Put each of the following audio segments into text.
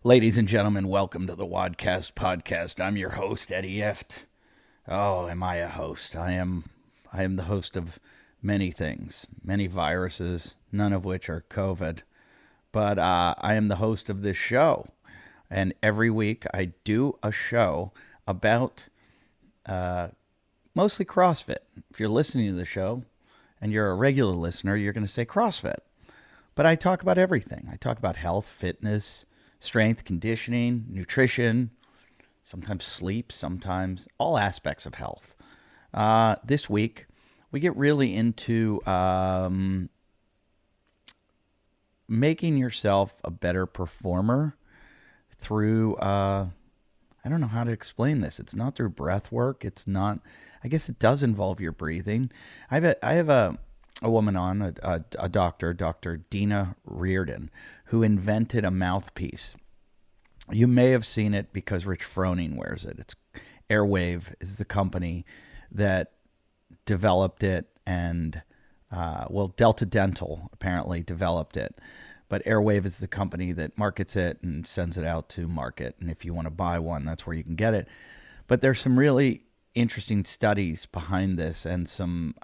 Ladies and gentlemen, welcome to the WODcast podcast. I'm your host, Eddie Ifft. Oh, am I a host? I am the host of many things, many viruses, none of which are COVID. But I am the host of this show. And every week I do a show about mostly CrossFit. If you're listening to the show and you're a regular listener, you're going to say CrossFit. But I talk about everything. I talk about health, fitness, strength, conditioning, nutrition, sometimes sleep, sometimes all aspects of health. This week, we get really into making yourself a better performer through, I don't know how to explain this. It's not through breath work. It's not, I guess it does involve your breathing. I have a woman on, a doctor, Dr. Dena Garner, who invented a mouthpiece. You may have seen it because Rich Froning wears it. It's Airwave is the company that developed it, and Delta Dental apparently developed it. But Airwave is the company that markets it and sends it out to market. And if you want to buy one, that's where you can get it. But there's some really interesting studies behind this and some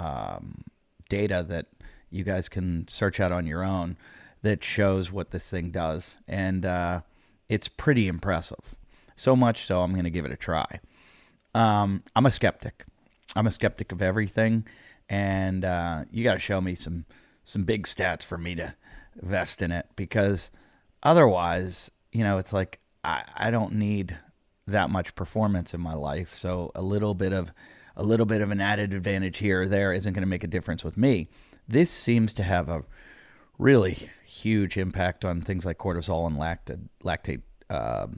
data that you guys can search out on your own that shows what this thing does. And it's pretty impressive. So much so I'm going to give it a try. I'm a skeptic. I'm a skeptic of everything. And you got to show me some big stats for me to invest in it, because otherwise, it's like I don't need that much performance in my life. So a little bit of an added advantage here or there isn't going to make a difference with me. This seems to have a really huge impact on things like cortisol and lactate,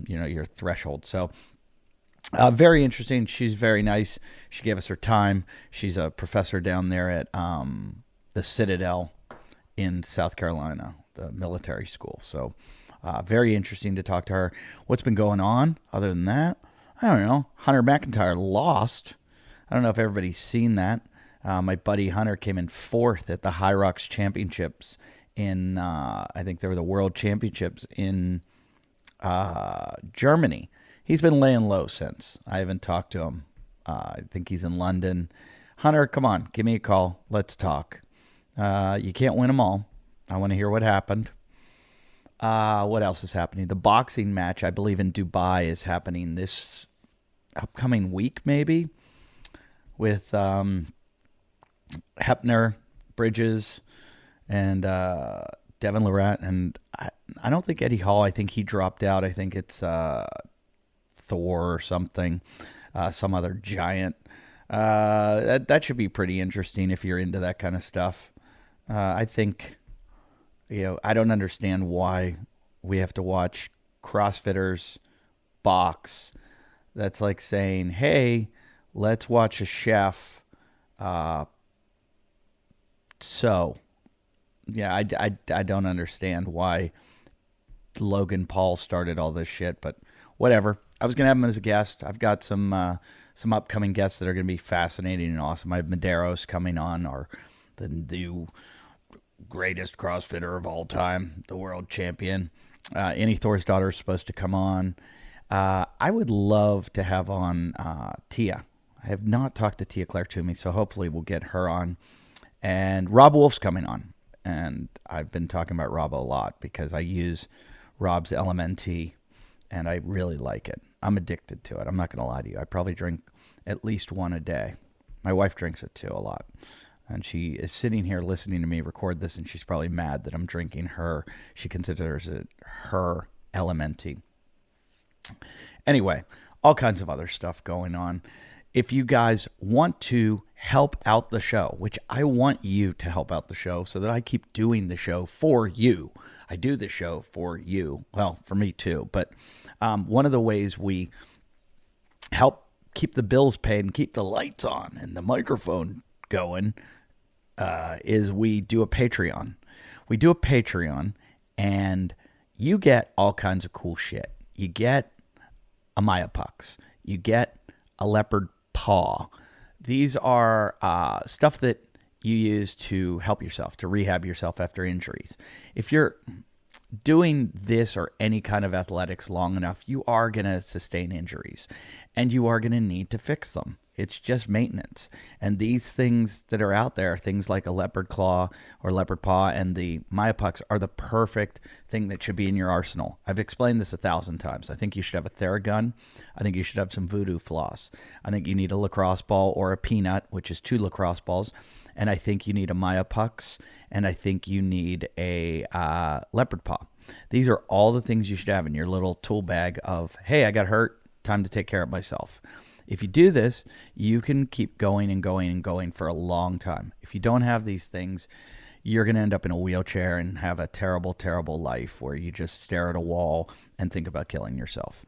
your threshold. So very interesting. She's very nice. She gave us her time. She's a professor down there at the Citadel in South Carolina, the military school. So very interesting to talk to her. What's been going on other than that? I don't know. Hunter McIntyre lost. I don't know if everybody's seen that. My buddy Hunter came in fourth at the High Rocks Championships in, I think they were the World Championships in Germany. He's been laying low since. I haven't talked to him. I think he's in London. Hunter, come on, give me a call. Let's talk. You can't win them all. I want to hear what happened. What else is happening? The boxing match, I believe, in Dubai is happening this upcoming week, maybe, with Hepner, Bridges, and Devin Lorette. And I don't think Eddie Hall, I think he dropped out. I think it's Thor or something, some other giant. That should be pretty interesting if you're into that kind of stuff. I think, I don't understand why we have to watch CrossFitters box. That's like saying, hey, let's watch a chef. I don't understand why Logan Paul started all this shit, but whatever. I was going to have him as a guest. I've got some upcoming guests that are going to be fascinating and awesome. I have Medeiros coming on, or the new greatest CrossFitter of all time, the world champion. Annie Thor's daughter is supposed to come on. I would love to have on Tia. I have not talked to Tia Claire Toomey, so hopefully we'll get her on. And Rob Wolf's coming on. And I've been talking about Rob a lot because I use Rob's LMNT, and I really like it. I'm addicted to it. I'm not going to lie to you. I probably drink at least one a day. My wife drinks it too a lot. And she is sitting here listening to me record this, and she's probably mad that I'm drinking her. She considers it her LMNT. Anyway, all kinds of other stuff going on. If you guys want to help out the show, which I want you to help out the show so that I keep doing the show for you. I do the show for you. Well, for me too. But one of the ways we help keep the bills paid and keep the lights on and the microphone going is we do a Patreon. We do a Patreon, and you get all kinds of cool shit. You get a Myopux. You get a leopard paw. These are stuff that you use to help yourself, to rehab yourself after injuries. If you're doing this or any kind of athletics long enough, you are going to sustain injuries and you are going to need to fix them. It's just maintenance. And these things that are out there, things like a leopard claw or leopard paw and the myopucks, are the perfect thing that should be in your arsenal. I've explained this 1,000 times. I think you should have a Theragun. I think you should have some voodoo floss. I think you need a lacrosse ball or a peanut, which is 2 lacrosse balls. And I think you need a myopucks. And I think you need a leopard paw. These are all the things you should have in your little tool bag of, hey, I got hurt, time to take care of myself. If you do this, you can keep going and going and going for a long time. If you don't have these things, you're going to end up in a wheelchair and have a terrible, terrible life where you just stare at a wall and think about killing yourself.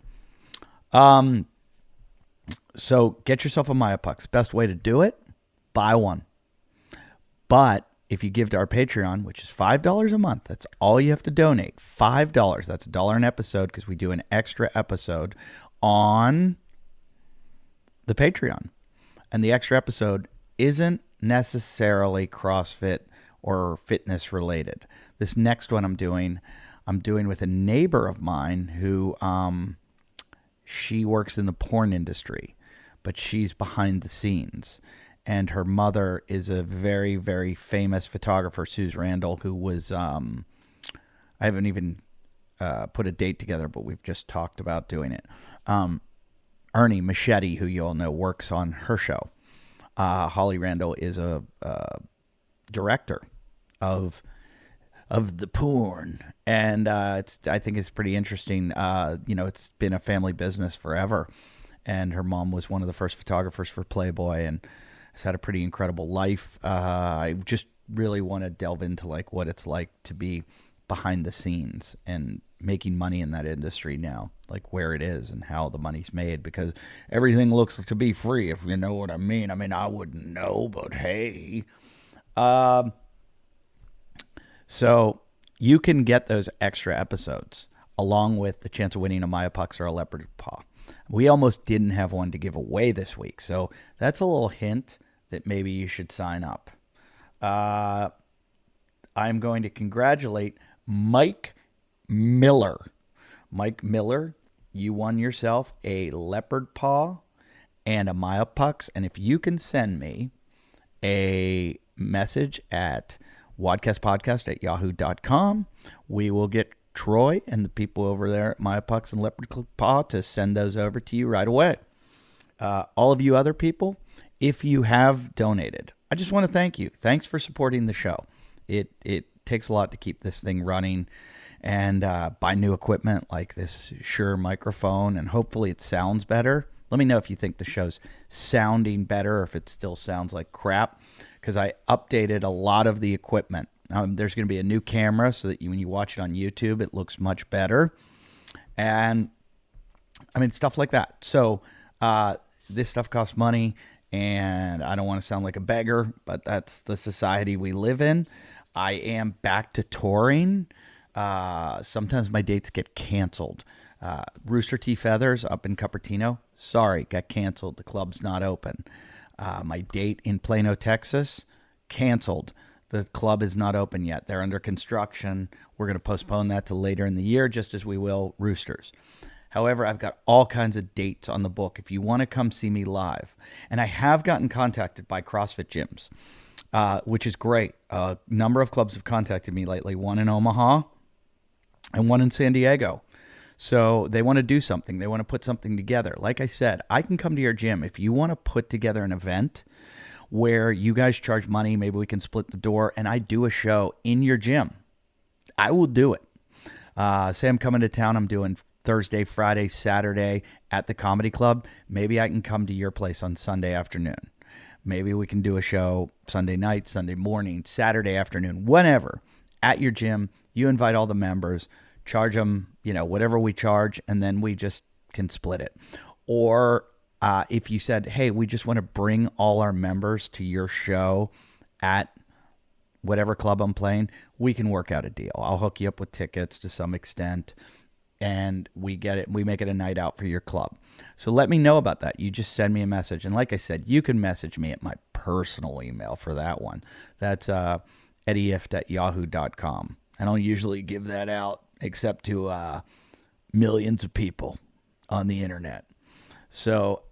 So get yourself a myopucks. Best way to do it, buy one. But if you give to our Patreon, which is $5 a month, that's all you have to donate. $5. That's $1 an episode because we do an extra episode on the Patreon. And the extra episode isn't necessarily CrossFit or fitness related. This next one I'm doing with a neighbor of mine who she works in the porn industry, but she's behind the scenes. And her mother is a very, very famous photographer, Suze Randall, who was, I haven't even put a date together, but we've just talked about doing it. Ernie Machete, who you all know, works on her show. Holly Randall is a director of the porn, and I think it's pretty interesting. It's been a family business forever, and her mom was one of the first photographers for Playboy, and has had a pretty incredible life. I just really want to delve into like what it's like to be behind the scenes and making money in that industry now, like where it is and how the money's made, because everything looks to be free, if you know what I mean. I mean, I wouldn't know, but hey. So you can get those extra episodes along with the chance of winning a myopucks or a leopard paw. We almost didn't have one to give away this week, so that's a little hint that maybe you should sign up. I'm going to congratulate Mike Miller. Mike Miller, you won yourself a leopard paw and a myopucks. And if you can send me a message at WODcastpodcast@yahoo.com, we will get Troy and the people over there at myopucks and leopard paw to send those over to you right away. All of you other people, if you have donated, I just want to thank you. Thanks for supporting the show. It takes a lot to keep this thing running and buy new equipment like this Shure microphone, and hopefully it sounds better. Let me know if you think the show's sounding better or if it still sounds like crap, because I updated a lot of the equipment. There's going to be a new camera so that when you watch it on YouTube, it looks much better. And, I mean, stuff like that. So this stuff costs money, and I don't want to sound like a beggar, but that's the society we live in. I am back to touring. Sometimes my dates get canceled. Rooster T. Feathers up in Cupertino, sorry, got canceled. The club's not open. My date in Plano, Texas, canceled. The club is not open yet. They're under construction. We're going to postpone that to later in the year, just as we will Roosters. However, I've got all kinds of dates on the book if you want to come see me live. And I have gotten contacted by CrossFit gyms, which is great. A number of clubs have contacted me lately, one in Omaha and one in San Diego. So they want to do something. They want to put something together. Like I said, I can come to your gym. If you want to put together an event where you guys charge money, maybe we can split the door, and I do a show in your gym, I will do it. Say I'm coming to town. I'm doing Thursday, Friday, Saturday at the comedy club. Maybe I can come to your place on Sunday afternoon. Maybe we can do a show Sunday night, Sunday morning, Saturday afternoon, whenever, at your gym. You invite all the members, charge them, whatever we charge, and then we just can split it. Or if you said, hey, we just want to bring all our members to your show at whatever club I'm playing, we can work out a deal. I'll hook you up with tickets to some extent, and we make it a night out for your club. So let me know about that. You just send me a message. And like I said, you can message me at my personal email for that one. That's Ifft@yahoo.com. I don't usually give that out except to millions of people on the internet. So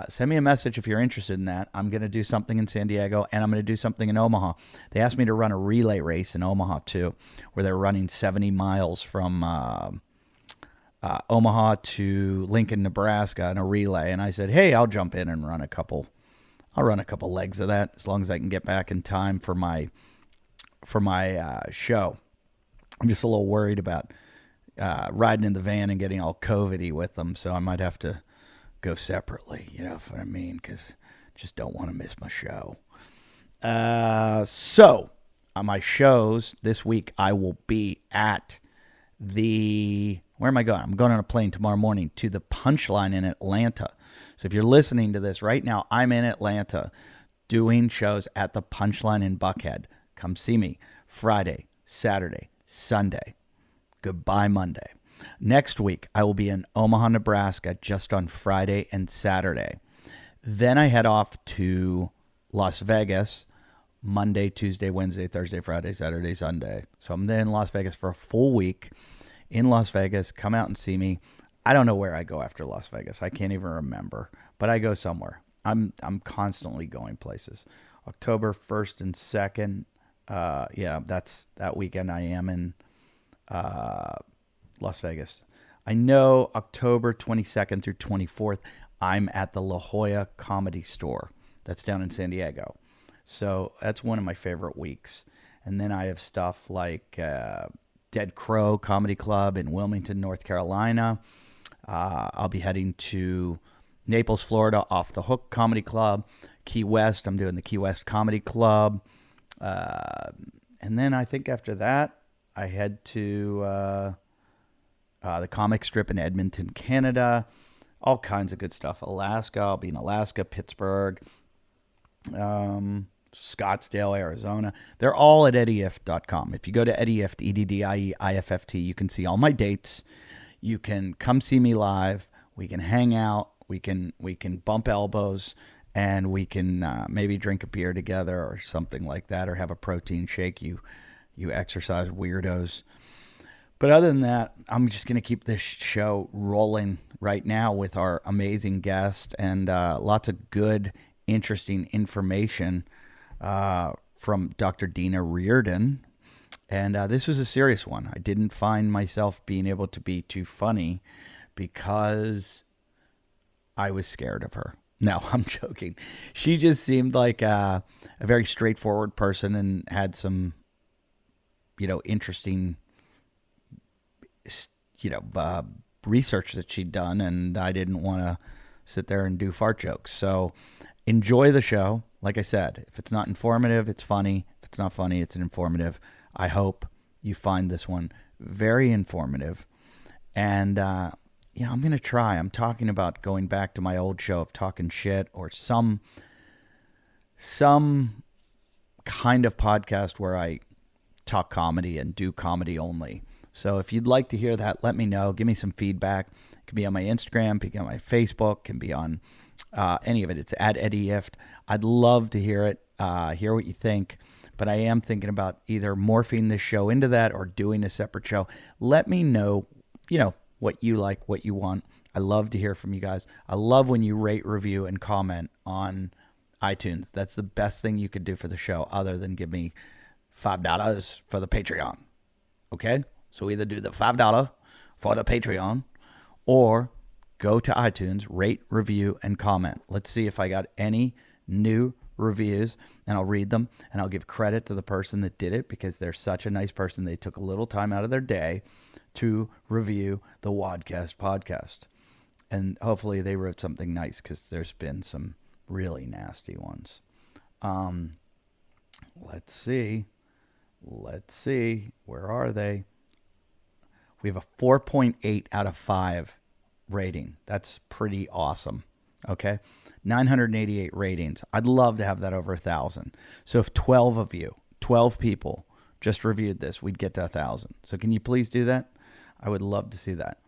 send me a message if you're interested in that. I'm going to do something in San Diego, and I'm going to do something in Omaha. They asked me to run a relay race in Omaha, too, where they're running 70 miles from Omaha to Lincoln, Nebraska in a relay. And I said, hey, I'll jump in and run a couple legs of that, as long as I can get back in time for my show. I'm just a little worried about riding in the van and getting all COVID-y with them, so I might have to go separately, you know what I mean, because just don't want to miss my show. So on my shows this week, I will be at where am I going? I'm going on a plane tomorrow morning to the Punchline in Atlanta. So if you're listening to this right now, I'm in Atlanta doing shows at the Punchline in Buckhead. Come see me Friday, Saturday, Sunday. Goodbye Monday. Next week, I will be in Omaha, Nebraska, just on Friday and Saturday. Then I head off to Las Vegas Monday, Tuesday, Wednesday, Thursday, Friday, Saturday, Sunday. So I'm there in Las Vegas for a full week. In Las Vegas, come out and see me. I don't know where I go after Las Vegas. I can't even remember, but I go somewhere. I'm constantly going places. October 1st and 2nd. That's that weekend I am in Las Vegas. I know October 22nd through 24th, I'm at the La Jolla Comedy Store. That's down in San Diego. So that's one of my favorite weeks. And then I have stuff like Dead Crow Comedy Club in Wilmington, North Carolina. I'll be heading to Naples, Florida, Off the Hook Comedy Club. Key West, I'm doing the Key West Comedy Club. And then I think after that, I head to the comic strip in Edmonton, Canada. All kinds of good stuff. Alaska, I'll be in Alaska, Pittsburgh, Scottsdale, Arizona. They're all at eddieifft.com. If you go to eddieifft, EDDIEIFFT, you can see all my dates. You can come see me live. We can hang out. We can bump elbows, and we can maybe drink a beer together or something like that, or have a protein shake. You exercise weirdos. But other than that, I'm just going to keep this show rolling right now with our amazing guest and lots of good, interesting information from Dr. Dena Reardon. And this was a serious one. I didn't find myself being able to be too funny because I was scared of her. No, I'm joking. She just seemed like a very straightforward person and had some, interesting, research that she'd done, and I didn't want to sit there and do fart jokes. So enjoy the show. Like I said, if it's not informative, it's funny. If it's not funny, it's informative. I hope you find this one very informative. And, I'm going to try. I'm talking about going back to my old show of talking shit, or some kind of podcast where I talk comedy and do comedy only. So if you'd like to hear that, let me know. Give me some feedback. It can be on my Instagram, it can be on my Facebook, it can be on any of it. It's at Eddie Ifft. I'd love to hear it, hear what you think. But I am thinking about either morphing this show into that or doing a separate show. Let me know, what you like, what you want. I love to hear from you guys. I love when you rate, review, and comment on iTunes. That's the best thing you could do for the show, other than give me $5 for the Patreon. Okay? So either do the $5 for the Patreon or go to iTunes, rate, review, and comment. Let's see if I got any new reviews, and I'll read them, and I'll give credit to the person that did it because they're such a nice person. They took a little time out of their day to review the WODcast podcast. And hopefully they wrote something nice, because there's been some really nasty ones. Let's see. Where are they? We have a 4.8 out of 5 rating. That's pretty awesome. Okay. 988 ratings. I'd love to have that over 1,000. So if 12 people just reviewed this, we'd get to 1,000. So can you please do that? I would love to see that.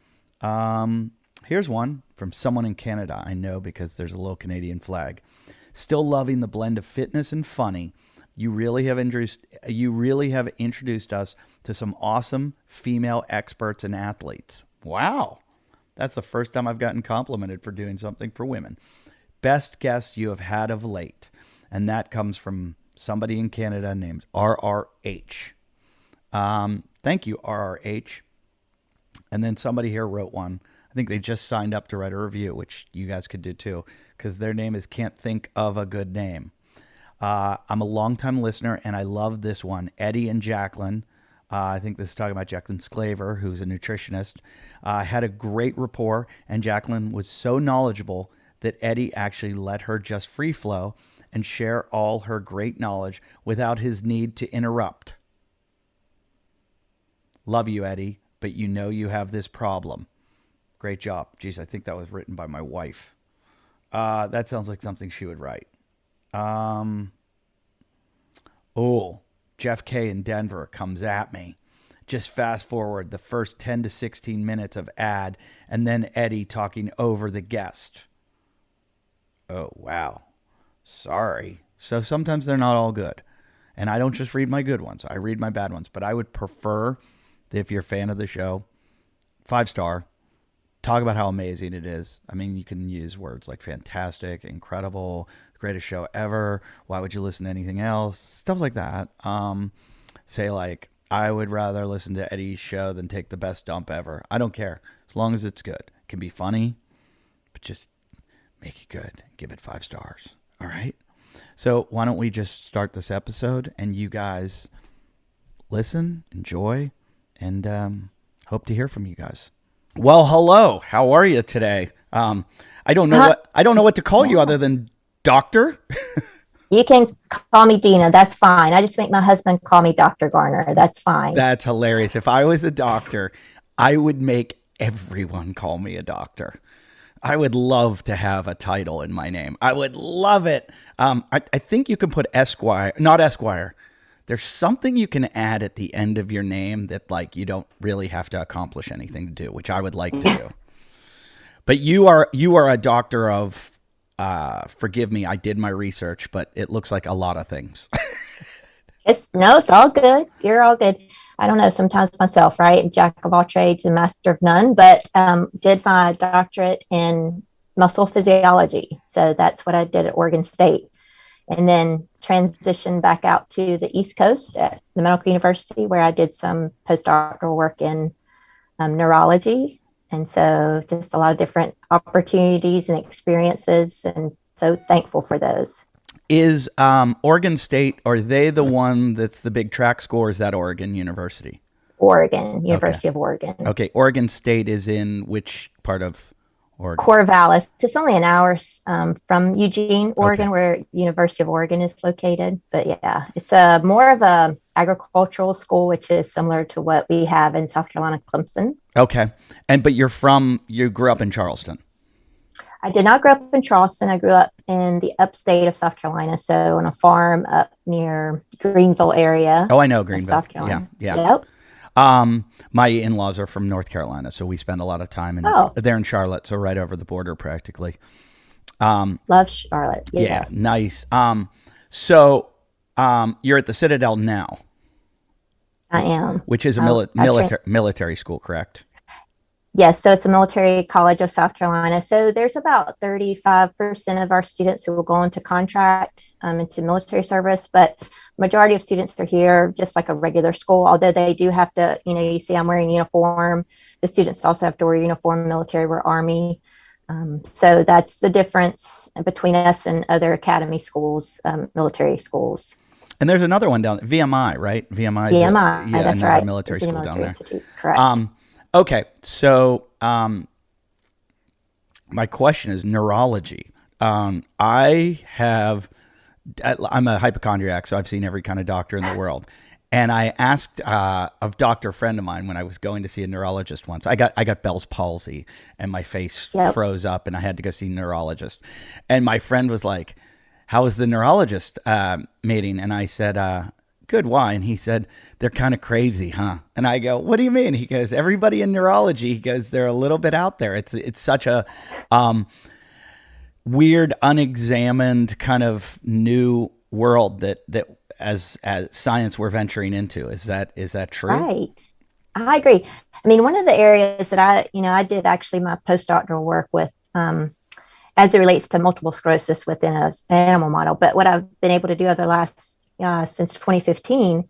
Here's one from someone in Canada. I know because there's a little Canadian flag. Still loving the blend of fitness and funny. You really have introduced us to some awesome female experts and athletes. Wow. That's the first time I've gotten complimented for doing something for women. Best guest you have had of late. And that comes from somebody in Canada named RRH. Thank you, RRH. And then somebody here wrote one. I think they just signed up to write a review, which you guys could do too, because their name is Can't Think of a Good Name. I'm a longtime listener, and I love this one. Eddie and Jacqueline. I think this is talking about Jacqueline Sclaver, who's a nutritionist. Had a great rapport, and Jacqueline was so knowledgeable that Eddie actually let her just free flow and share all her great knowledge without his need to interrupt. Love you, Eddie, but you know you have this problem. Great job. Geez, I think that was written by my wife. That sounds like something she would write. Jeff K in Denver comes at me. Just fast forward the first 10 to 16 minutes of ad and then Eddie talking over the guest. Oh, wow. Sorry. So sometimes they're not all good. And I don't just read my good ones. I read my bad ones. But I would prefer that if you're a fan of the show, 5-star, talk about how amazing it is. I mean, you can use words like fantastic, incredible, greatest show ever. Why would you listen to anything else? Stuff like that. Say like, I would rather listen to Eddie's show than take the best dump ever. I don't care. As long as it's good. It can be funny, but just make it good. Give it 5 stars. All right? So why don't we just start this episode and you guys listen, enjoy, and hope to hear from you guys. Well, hello. How are you today? I don't know what to call you other than doctor. You can call me Dena. That's fine. I just make my husband call me Dr. Garner. That's fine. That's hilarious. If I was a doctor, I would make everyone call me a doctor. I would love to have a title in my name. I would love it. I think you can put Esquire, not Esquire. There's something you can add at the end of your name that like you don't really have to accomplish anything to do, which I would like to do. But you are a doctor of, forgive me, I did my research, but it looks like a lot of things. It's all good. You're all good. I don't know, sometimes myself, right? Jack of all trades and master of none, but did my doctorate in muscle physiology. So that's what I did at Oregon State. And then transitioned back out to the East Coast at the Medical University, where I did some postdoctoral work in neurology. And so just a lot of different opportunities and experiences. And so thankful for those. Is Oregon State, are they the one that's the big track school, or is that Oregon University? Oregon, University of Oregon. Okay, Oregon State is in which part of Oregon? Corvallis. It's only an hour from Eugene, Oregon, where University of Oregon is located. But yeah, it's more of a agricultural school, which is similar to what we have in South Carolina, Clemson. Okay, but you grew up in Charleston. I did not grow up in Charleston. I grew up in the upstate of South Carolina, so on a farm up near Greenville area. Oh, I know Greenville. South Carolina. Yeah. Yep. My in-laws are from North Carolina, so we spend a lot of time they're in Charlotte, so right over the border practically. Love Charlotte. Yes. Yeah, nice. So you're at the Citadel now. I am. Which is a military school, correct? Yes, so it's the Military College of South Carolina. So there's about 35% of our students who will go into contract into military service, but majority of students are here just like a regular school, although they do have to, you see I'm wearing uniform. The students also have to wear uniform, military, we're Army. So that's the difference between us and other academy schools, military schools. And there's another one down there, VMI, right? VMI. VMI, that's another right. military school down there. Institute. Correct. Okay, so my question is neurology. I'm a hypochondriac, so I've seen every kind of doctor in the world. And I asked a doctor friend of mine when I was going to see a neurologist once. I got Bell's palsy, and my face froze up, and I had to go see a neurologist. And my friend was like, "How was the neurologist meeting?" And I said, "Good. Why?" And he said, "They're kind of crazy, huh?" And I go, "What do you mean?" He goes, "Everybody in neurology," he goes, "they're a little bit out there. It's such a weird, unexamined kind of new world that as science we're venturing into. Is that true? Right. I agree. I mean, one of the areas that I did actually my postdoctoral work with, as it relates to multiple sclerosis within an animal model. But what I've been able to do over the last, since 2015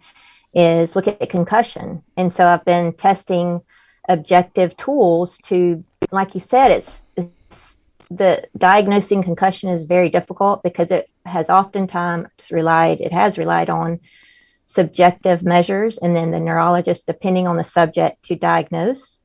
is look at concussion. And so I've been testing objective tools to, like you said, it's the diagnosing concussion is very difficult because it has relied on subjective measures and then the neurologist depending on the subject to diagnose.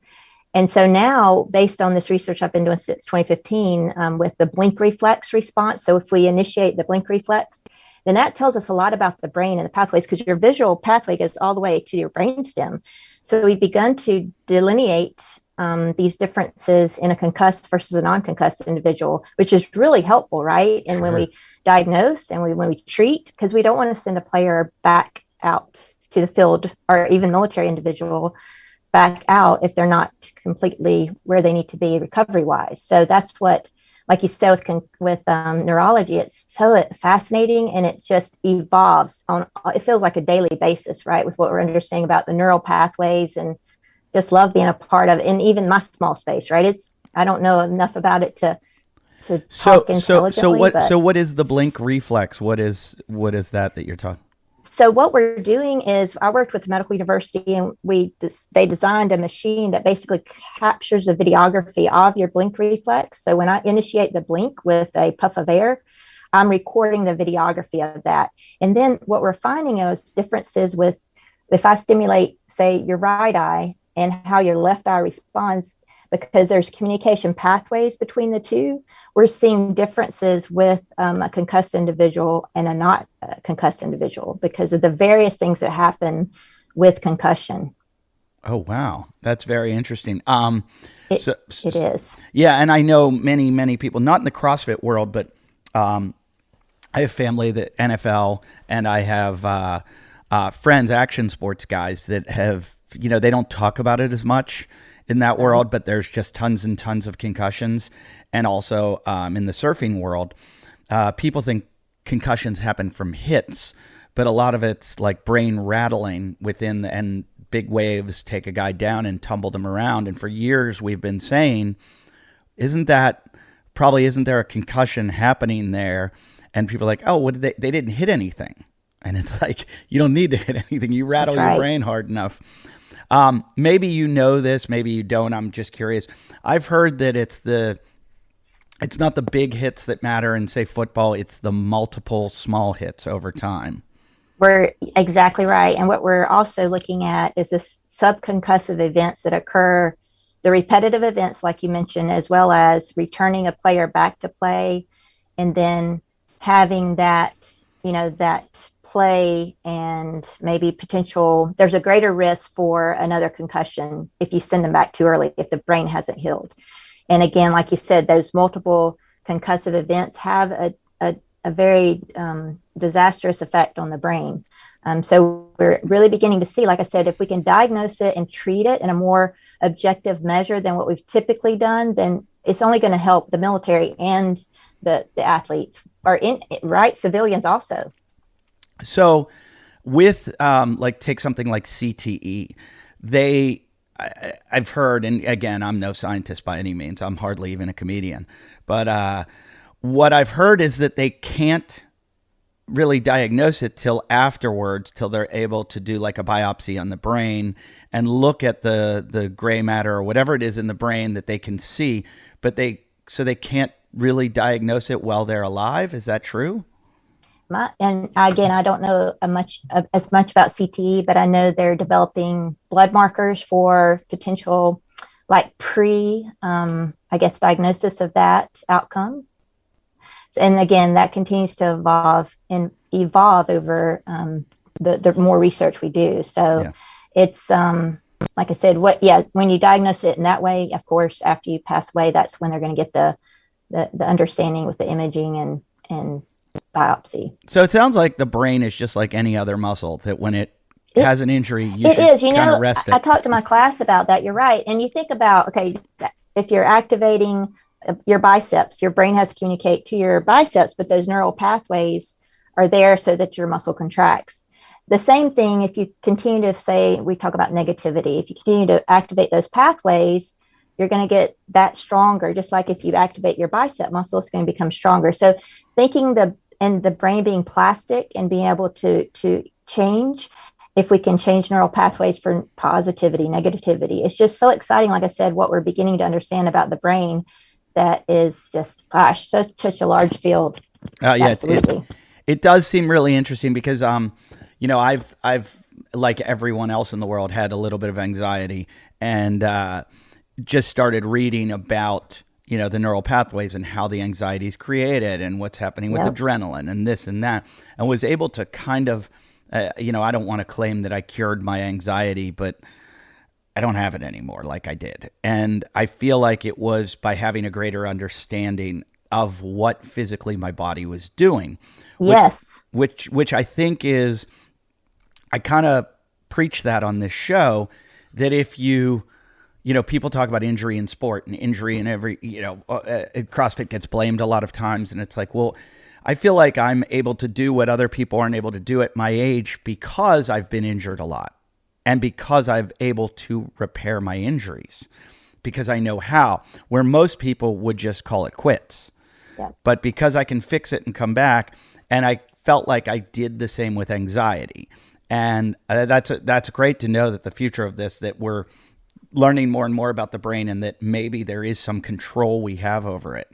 And so now, based on this research I've been doing since 2015 with the blink reflex response, so if we initiate the blink reflex, then that tells us a lot about the brain and the pathways because your visual pathway goes all the way to your brainstem. So we've begun to delineate these differences in a concussed versus a non-concussed individual, which is really helpful, right? And when we diagnose and when we treat, because we don't want to send a player back out to the field or even military individual back out if they're not completely where they need to be recovery-wise. So that's what, like you said, with neurology, it's so fascinating and it just evolves on, it feels like a daily basis, right? With what we're understanding about the neural pathways and just love being a part of it. And even my small space, right? I don't know enough about it to talk intelligently. So what is the blink reflex? What is that you're talking? So what we're doing is I worked with the medical university and they designed a machine that basically captures the videography of your blink reflex. So when I initiate the blink with a puff of air, I'm recording the videography of that. And then what we're finding is differences with if I stimulate, say, your right eye and how your left eye responds, because there's communication pathways between the two, we're seeing differences with a concussed individual and a not concussed individual because of the various things that happen with concussion. Oh, wow. That's very interesting. It is. Yeah, and I know many people, not in the CrossFit world, but I have family that NFL, and I have friends, action sports guys that have, they don't talk about it as much in that world, but there's just tons and tons of concussions. And also in the surfing world, people think concussions happen from hits, but a lot of it's like brain rattling and big waves take a guy down and tumble them around. And for years we've been saying, isn't there a concussion happening there? And people are like, oh, they didn't hit anything. And it's like, you don't need to hit anything. You rattle your brain hard enough. Maybe you know this, maybe you don't. I'm just curious. I've heard that it's not the big hits that matter in, say, football. It's the multiple small hits over time. We're exactly right. And what we're also looking at is this subconcussive events that occur, the repetitive events, like you mentioned, as well as returning a player back to play and then having that play and maybe there's a greater risk for another concussion if you send them back too early, if the brain hasn't healed. And again, like you said, those multiple concussive events have a very disastrous effect on the brain. So we're really beginning to see, like I said, if we can diagnose it and treat it in a more objective measure than what we've typically done, then it's only going to help the military and the athletes civilians also. So with take something like CTE, I've heard, and again, I'm no scientist by any means. I'm hardly even a comedian. But what I've heard is that they can't really diagnose it till afterwards, till they're able to do like a biopsy on the brain and look at the gray matter or whatever it is in the brain that they can see. But they can't really diagnose it while they're alive. Is that true? And again, I don't know as much about CTE, but I know they're developing blood markers for potential, like diagnosis of that outcome. And again, that continues to evolve over the more research we do. So it's like I said, when you diagnose it in that way, of course, after you pass away, that's when they're going to get the understanding with the imaging and biopsy. So it sounds like the brain is just like any other muscle, that when it has an injury, you should kind of rest it. I talked to my class about that. You're right. And you think about, okay, if you're activating your biceps, your brain has to communicate to your biceps, but those neural pathways are there so that your muscle contracts. The same thing, if you continue to say, we talk about negativity, if you continue to activate those pathways, you're going to get that stronger. Just like if you activate your bicep muscle, it's going to become stronger. So thinking the brain being plastic and being able to change, if we can change neural pathways for positivity, negativity, it's just so exciting. Like I said, what we're beginning to understand about the brain, that is just, gosh, such a large field. Yeah, it does seem really interesting because, I've like everyone else in the world had a little bit of anxiety and just started reading about, the neural pathways and how the anxiety is created and what's happening with adrenaline and this and that, and was able to kind of, I don't want to claim that I cured my anxiety, but I don't have it anymore like I did. And I feel like it was by having a greater understanding of what physically my body was doing. Yes. Which I think is, I kind of preach that on this show, that if people talk about injury in sport and injury in every, CrossFit gets blamed a lot of times. And it's like, well, I feel like I'm able to do what other people aren't able to do at my age because I've been injured a lot and because I'm able to repair my injuries because I know how, where most people would just call it quits. Yeah. But because I can fix it and come back, and I felt like I did the same with anxiety. And that's great to know that the future of this, that we're learning more and more about the brain and that maybe there is some control we have over it.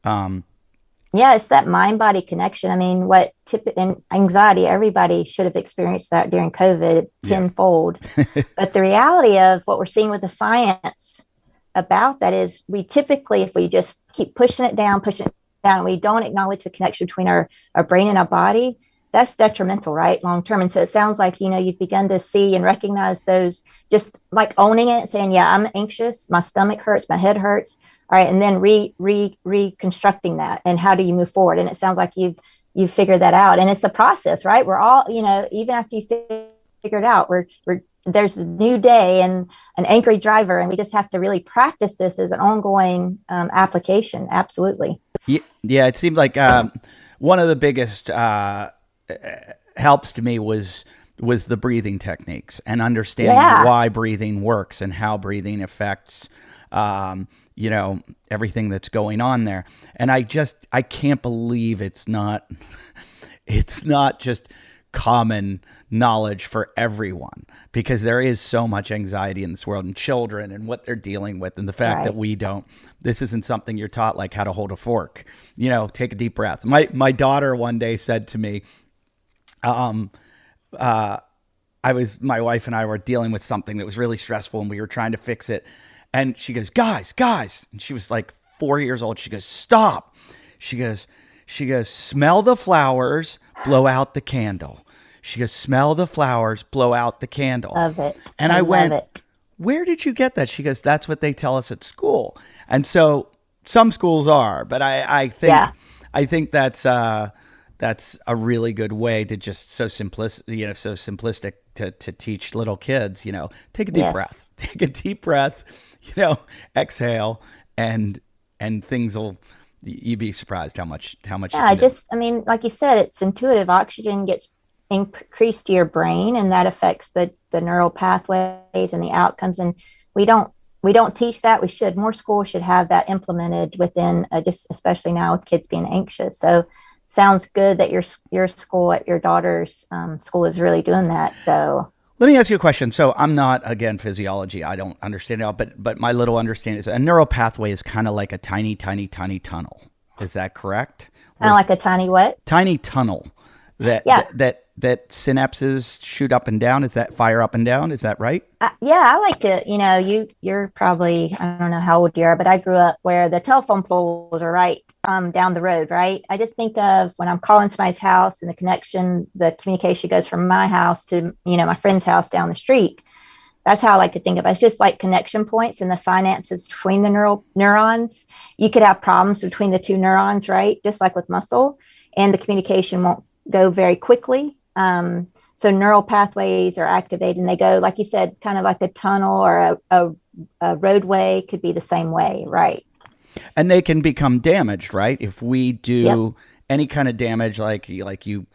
Yeah, it's that mind-body connection. I mean, in anxiety, everybody should have experienced that during COVID tenfold. But the reality of what we're seeing with the science about that is, we typically, if we just keep pushing it down, and we don't acknowledge the connection between our brain and our body, that's detrimental, right? Long term. And so it sounds like, you've begun to see and recognize those, just like owning it, saying, yeah, I'm anxious, my stomach hurts, my head hurts. All right. And then reconstructing that. And how do you move forward? And it sounds like you've figured that out. And it's a process, right? We're all, even after you figure it out, there's a new day and an angry driver. And we just have to really practice this as an ongoing application. Absolutely. Yeah. It seemed like one of the biggest helps to me was the breathing techniques and understanding why breathing works and how breathing affects everything that's going on there. And I can't believe it's not just common knowledge for everyone, because there is so much anxiety in this world, and children and what they're dealing with, and the fact that this isn't something you're taught, like how to hold a fork, take a deep breath. My daughter one day said to me, my wife and I were dealing with something that was really stressful and we were trying to fix it. And she goes, guys. And she was like 4 years old. She goes, stop. She goes, smell the flowers, blow out the candle. She goes, smell the flowers, blow out the candle. Love it. And I went, where did you get that? She goes, that's what they tell us at school. And so some schools are, but I think that's a really good way to just so simplistic to teach little kids, take a deep breath, exhale, and things you'd be surprised how much. Yeah. Like you said, it's intuitive. Oxygen gets increased to your brain, and that affects the neural pathways and the outcomes. And we don't teach that. We should. More schools should have that implemented within, just especially now with kids being anxious. So sounds good that your school, at your daughter's school, is really doing that. So let me ask you a question. So I'm not, again, physiology. I don't understand it all, but my little understanding is a neural pathway is kind of like a tiny, tiny, tiny tunnel. Is that correct? Kind of like a tiny what? Tiny tunnel that synapses shoot up and down. Is that fire up and down? Is that right? I like to, you're probably, I don't know how old you are, but I grew up where the telephone poles are right down the road, right? I just think of when I'm calling somebody's house and the communication goes from my house to, my friend's house down the street. That's how I like to think of it. It's just like connection points and the synapses between the neurons. You could have problems between the two neurons, right? Just like with muscle, and the communication won't go very quickly. So neural pathways are activated, and they go, like you said, kind of like a tunnel or a roadway could be the same way, right? And they can become damaged, right? If we do any kind of damage, like you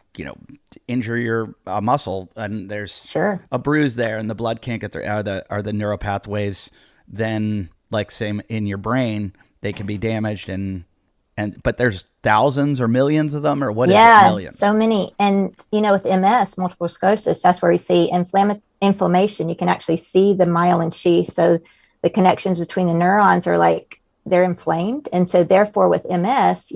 injure your muscle and there's Sure. a bruise there and the blood can't get there, are the neural pathways then, like same in your brain, they can be damaged but there's thousands or millions of them, or what is it? Millions. So many. And, with MS, multiple sclerosis, that's where we see inflammation. You can actually see the myelin sheath. So the connections between the neurons are like, they're inflamed. And so therefore with MS,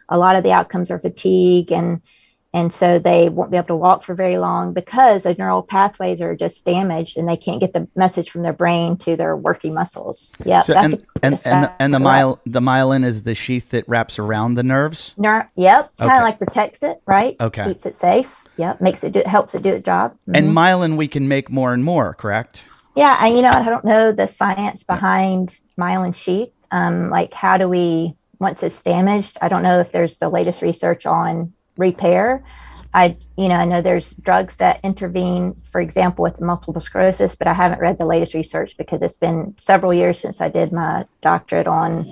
a lot of the outcomes are fatigue and so they won't be able to walk for very long because the neural pathways are just damaged and they can't get the message from their brain to their working muscles. Yeah. So, the myelin is the sheath that wraps around the nerves. Yep. Kind of like protects it, right? Okay. Keeps it safe. Yep. Helps it do its job. Mm-hmm. And myelin we can make more and more, correct? Yeah. And I don't know the science behind myelin sheath. Like how do we, once it's damaged, I don't know if there's the latest research on repair. I know there's drugs that intervene, for example, with multiple sclerosis, but I haven't read the latest research because it's been several years since I did my doctorate on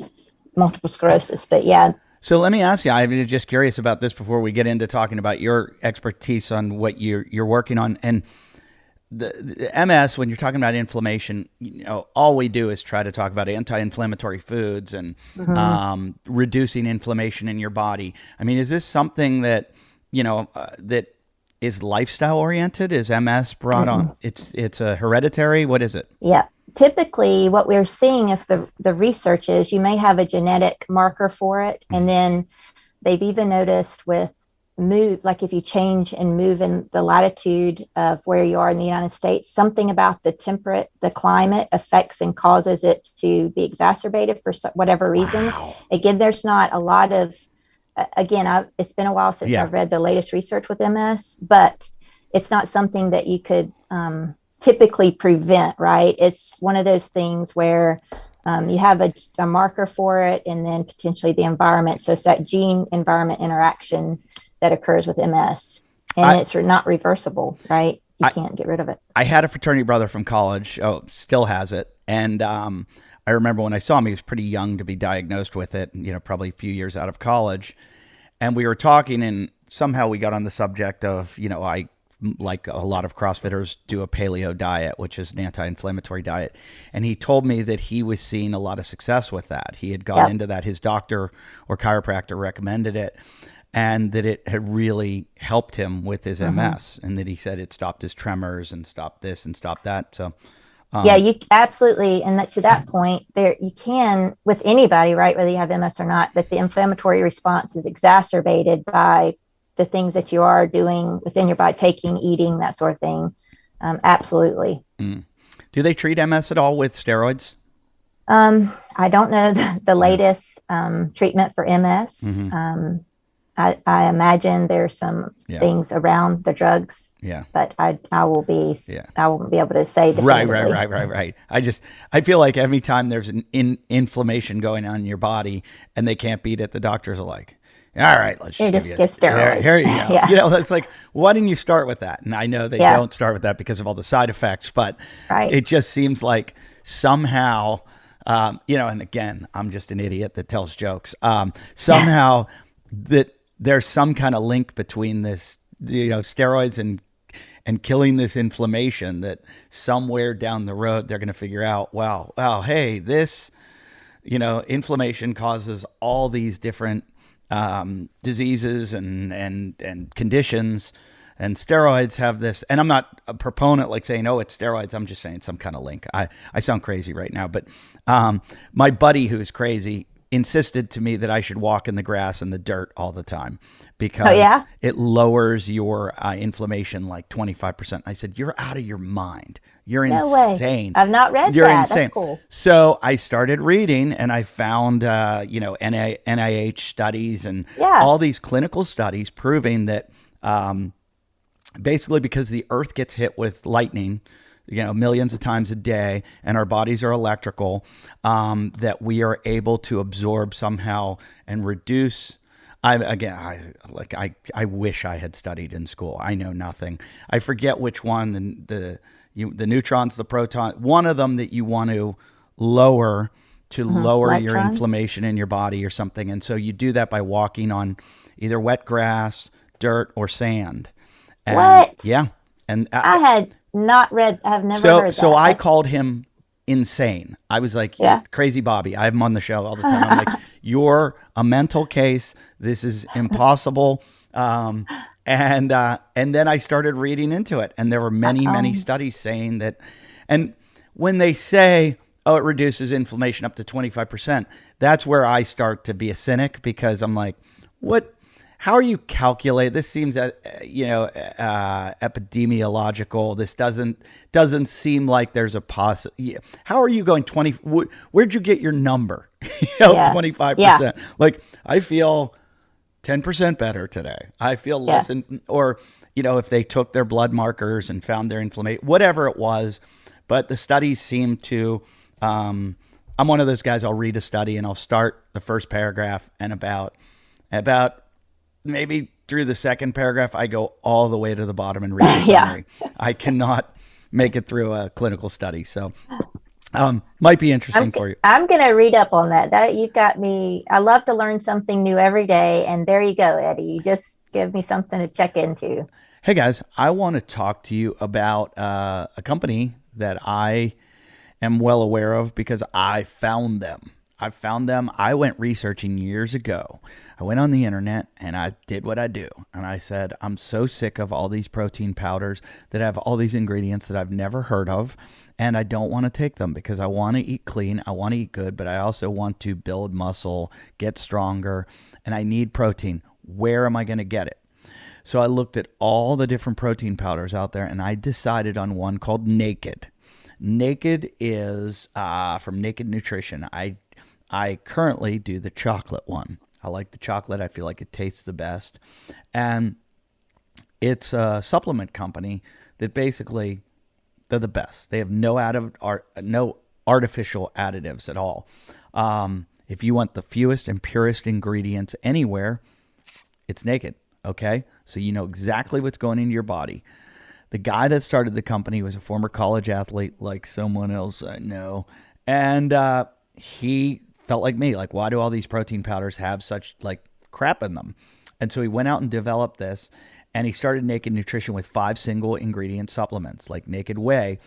multiple sclerosis. But yeah. So let me ask you, I'm just curious about this before we get into talking about your expertise on what you're working on. And the MS, when you're talking about inflammation, all we do is try to talk about anti-inflammatory foods and reducing inflammation in your body. I mean, is this something that, that is lifestyle oriented? Is MS brought on? It's a hereditary? What is it? Yeah. Typically what we're seeing, if the research is, you may have a genetic marker for it. And then they've even noticed with move, like if you change and move in the latitude of where you are in the United States, something about the climate affects and causes it to be exacerbated for whatever reason. Wow. Again, there's not a lot of, it's been a while since I've read the latest research with MS, but it's not something that you could typically prevent, right? It's one of those things where you have a marker for it and then potentially the environment. So it's that gene environment interaction that occurs with MS, and it's not reversible, right? You can't get rid of it. I had a fraternity brother from college, still has it. And I remember when I saw him, he was pretty young to be diagnosed with it, probably a few years out of college. And we were talking and somehow we got on the subject of, I, like a lot of CrossFitters, do a Paleo Diet, which is an anti-inflammatory diet. And he told me that he was seeing a lot of success with that. He had gone into that. His doctor or chiropractor recommended it. And that it had really helped him with his MS, and that he said it stopped his tremors and stopped this and stopped that. So, you absolutely, and to that point, there you can with anybody, right, whether you have MS or not, but the inflammatory response is exacerbated by the things that you are doing within your body, taking, eating, that sort of thing. Absolutely. Do they treat MS at all with steroids? I don't know the latest treatment for MS. I imagine there's some things around the drugs, but I won't be able to say definitively. Right. I feel like every time there's an inflammation going on in your body and they can't beat it, the doctors are like, all right, let's just give steroids. Here you go. It's like, why didn't you start with that? And I know they don't start with that because of all the side effects, but it just seems like somehow, and again, I'm just an idiot that tells jokes. Somehow that there's some kind of link between this, steroids and killing this inflammation, that somewhere down the road, they're going to figure out, wow, hey, this, inflammation causes all these different diseases and conditions, and steroids have this. And I'm not a proponent like saying, oh, it's steroids. I'm just saying some kind of link. I sound crazy right now, but my buddy who's crazy insisted to me that I should walk in the grass and the dirt all the time because it lowers your inflammation like 25%. I said, you're out of your mind. You're insane. I've not read You're that. Insane. That's cool. So I started reading and I found, NIH studies and all these clinical studies proving that basically because the earth gets hit with lightning, millions of times a day, and our bodies are electrical, that we are able to absorb somehow and reduce. I wish I had studied in school. I know nothing. I forget which one, the neutrons, the proton, one of them that you want to lower to lower your Electrons. inflammation in your body or something. And so you do that by walking on either wet grass, dirt, or sand. And What? yeah. And I had not read. I've never heard that. so I That's- called him insane. I was like, Yeah. crazy Bobby. I have him on the show all the time. I'm like, you're a mental case. This is impossible. And then I started reading into it, and there were many studies saying that. And when they say, oh, it reduces inflammation up to 25%, that's where I start to be a cynic, because I'm like, what? How are you calculate? This seems epidemiological. This doesn't seem like there's a How are you going 20? Where'd you get your number? 25%. Yeah. Like, I feel 10% better today. I feel less, or if they took their blood markers and found their inflammation, whatever it was. But the studies seem to. I'm one of those guys. I'll read a study and I'll start the first paragraph, and about maybe through the second paragraph, I go all the way to the bottom and read the summary. I cannot make it through a clinical study. So might be interesting for you. I'm going to read up on that. You've got me. I love to learn something new every day. And there you go, Eddie. You just give me something to check into. Hey, guys, I want to talk to you about a company that I am well aware of because I found them. I went researching years ago. I went on the internet and I did what I do. And I said, I'm so sick of all these protein powders that have all these ingredients that I've never heard of. And I don't want to take them because I want to eat clean. I want to eat good, but I also want to build muscle, get stronger, and I need protein. Where am I going to get it? So I looked at all the different protein powders out there, and I decided on one called Naked. Naked is from Naked Nutrition. I currently do the chocolate one. I like the chocolate. I feel like it tastes the best. And it's a supplement company that basically, they're the best. They have no artificial additives at all. If you want the fewest and purest ingredients anywhere, it's Naked, okay? So you know exactly what's going into your body. The guy that started the company was a former college athlete, like someone else I know. And he felt like me, like, why do all these protein powders have such like crap in them? And so he went out and developed this, and he started Naked Nutrition with 5 single ingredient supplements, like Naked Whey,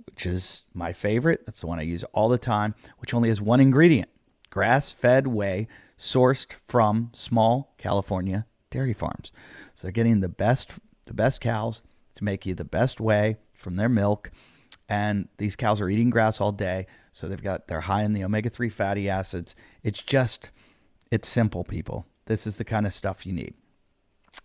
which is my favorite. That's the one I use all the time, which only has 1 ingredient, grass-fed whey sourced from small California dairy farms. So they're getting the best cows to make you the best whey from their milk. And these cows are eating grass all day. So they're high in the omega-3 fatty acids. It's simple, people. This is the kind of stuff you need.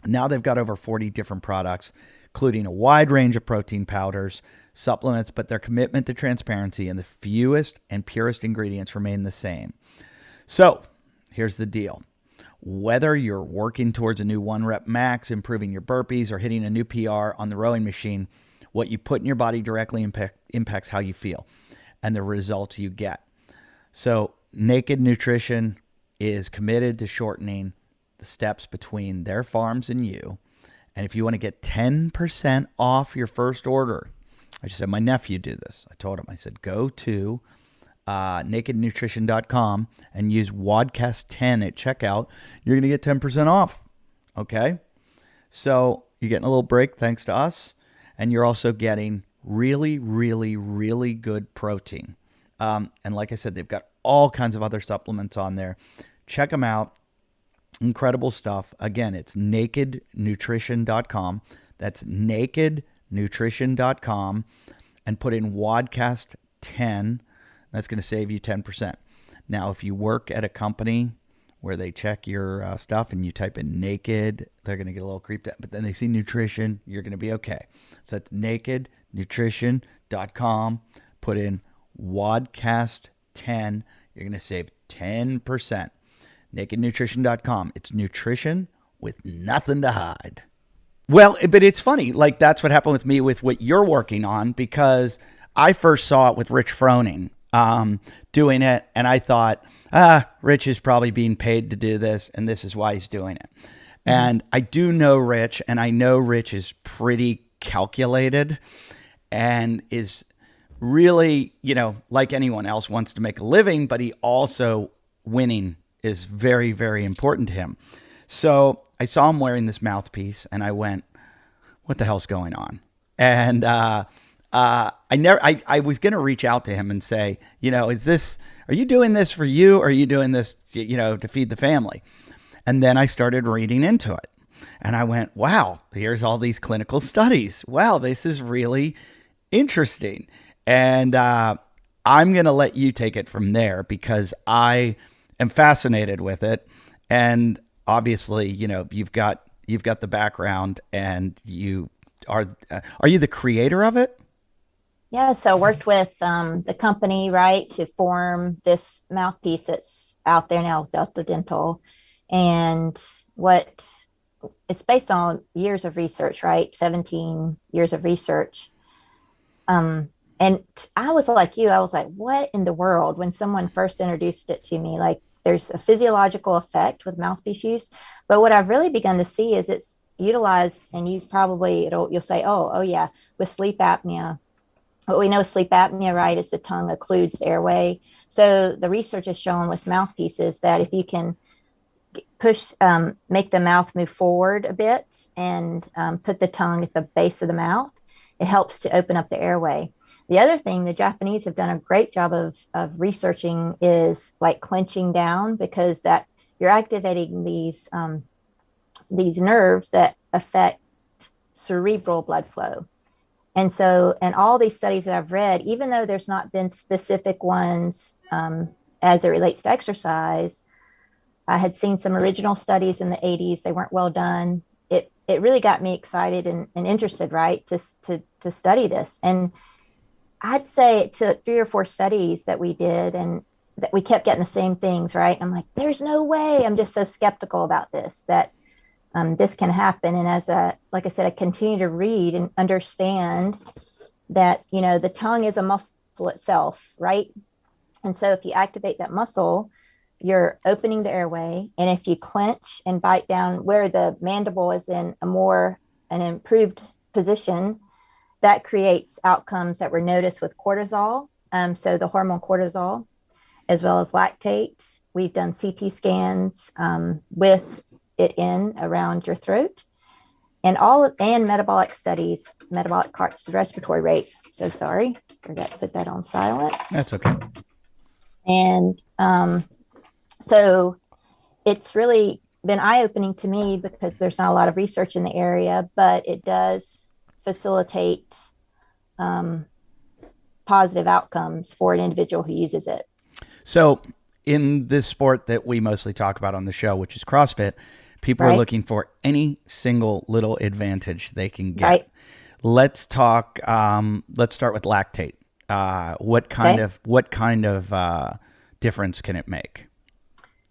Now they've got over 40 different products, including a wide range of protein powders, supplements, but their commitment to transparency and the fewest and purest ingredients remain the same. So here's the deal. Whether you're working towards a new 1-rep max, improving your burpees, or hitting a new PR on the rowing machine, what you put in your body directly impacts how you feel and the results you get. So Naked Nutrition is committed to shortening the steps between their farms and you. And if you want to get 10% off your first order, I just had my nephew do this. I told him, I said, go to nakednutrition.com and use WODcast 10 at checkout. You're going to get 10% off. Okay? So you're getting a little break thanks to us. And you're also getting really, really, really good protein. And like I said, they've got all kinds of other supplements on there. Check them out. Incredible stuff. Again, it's nakednutrition.com. That's nakednutrition.com. And put in WODcast 10. That's going to save you 10%. Now, if you work at a company where they check your stuff and you type in naked, they're going to get a little creeped out. But then they see nutrition, you're going to be okay. So that's nakednutrition.com. Put in WODcast 10. You're going to save 10%. Nakednutrition.com. It's nutrition with nothing to hide. Well, but it's funny. Like, that's what happened with me with what you're working on, because I first saw it with Rich Froning doing it. And I thought, Rich is probably being paid to do this, and this is why he's doing it. Mm-hmm. And I do know Rich, and I know Rich is pretty calculated and is really, like anyone else, wants to make a living, but he also winning is very, very important to him. So I saw him wearing this mouthpiece, and I went, "What the hell's going on?" And I was going to reach out to him and say, are you doing this for you, or are you doing this, to feed the family? And then I started reading into it, and I went, wow, here's all these clinical studies. Wow, this is really interesting. And I'm going to let you take it from there, because I am fascinated with it. And obviously, you've got the background, and you are you the creator of it? Yeah, so I worked with the company, right, to form this mouthpiece that's out there now, Delta Dental. And it's based on years of research, right? 17 years of research. And I was like you, I was like, what in the world? When someone first introduced it to me, like, there's a physiological effect with mouthpiece use. But what I've really begun to see is it's utilized, and you'll say, oh yeah, with sleep apnea. What we know sleep apnea, right, is the tongue occludes the airway. So the research has shown with mouthpieces that if you can make the mouth move forward a bit and put the tongue at the base of the mouth, it helps to open up the airway. The other thing the Japanese have done a great job of researching is like clenching down, because that you're activating these nerves that affect cerebral blood flow. And so, in all these studies that I've read, even though there's not been specific ones as it relates to exercise, I had seen some original studies in the 80s. They weren't well done. It really got me excited and interested, right, to study this. And I'd say it took 3 or 4 studies that we did, and that we kept getting the same things, right? I'm like, there's no way. I'm just so skeptical about this, that this can happen. And like I said, I continue to read and understand that, the tongue is a muscle itself, right? And so if you activate that muscle, you're opening the airway. And if you clench and bite down where the mandible is in an improved position, that creates outcomes that were noticed with cortisol. So the hormone cortisol, as well as lactate. We've done CT scans with it in around your throat, and metabolic studies, metabolic respiratory rate. So sorry, forgot to put that on silence. That's okay. And so it's really been eye-opening to me, because there's not a lot of research in the area, but it does facilitate positive outcomes for an individual who uses it. So in this sport that we mostly talk about on the show, which is CrossFit, people are looking for any single little advantage they can get. Right. Let's talk. Let's start with lactate. What kind of difference can it make?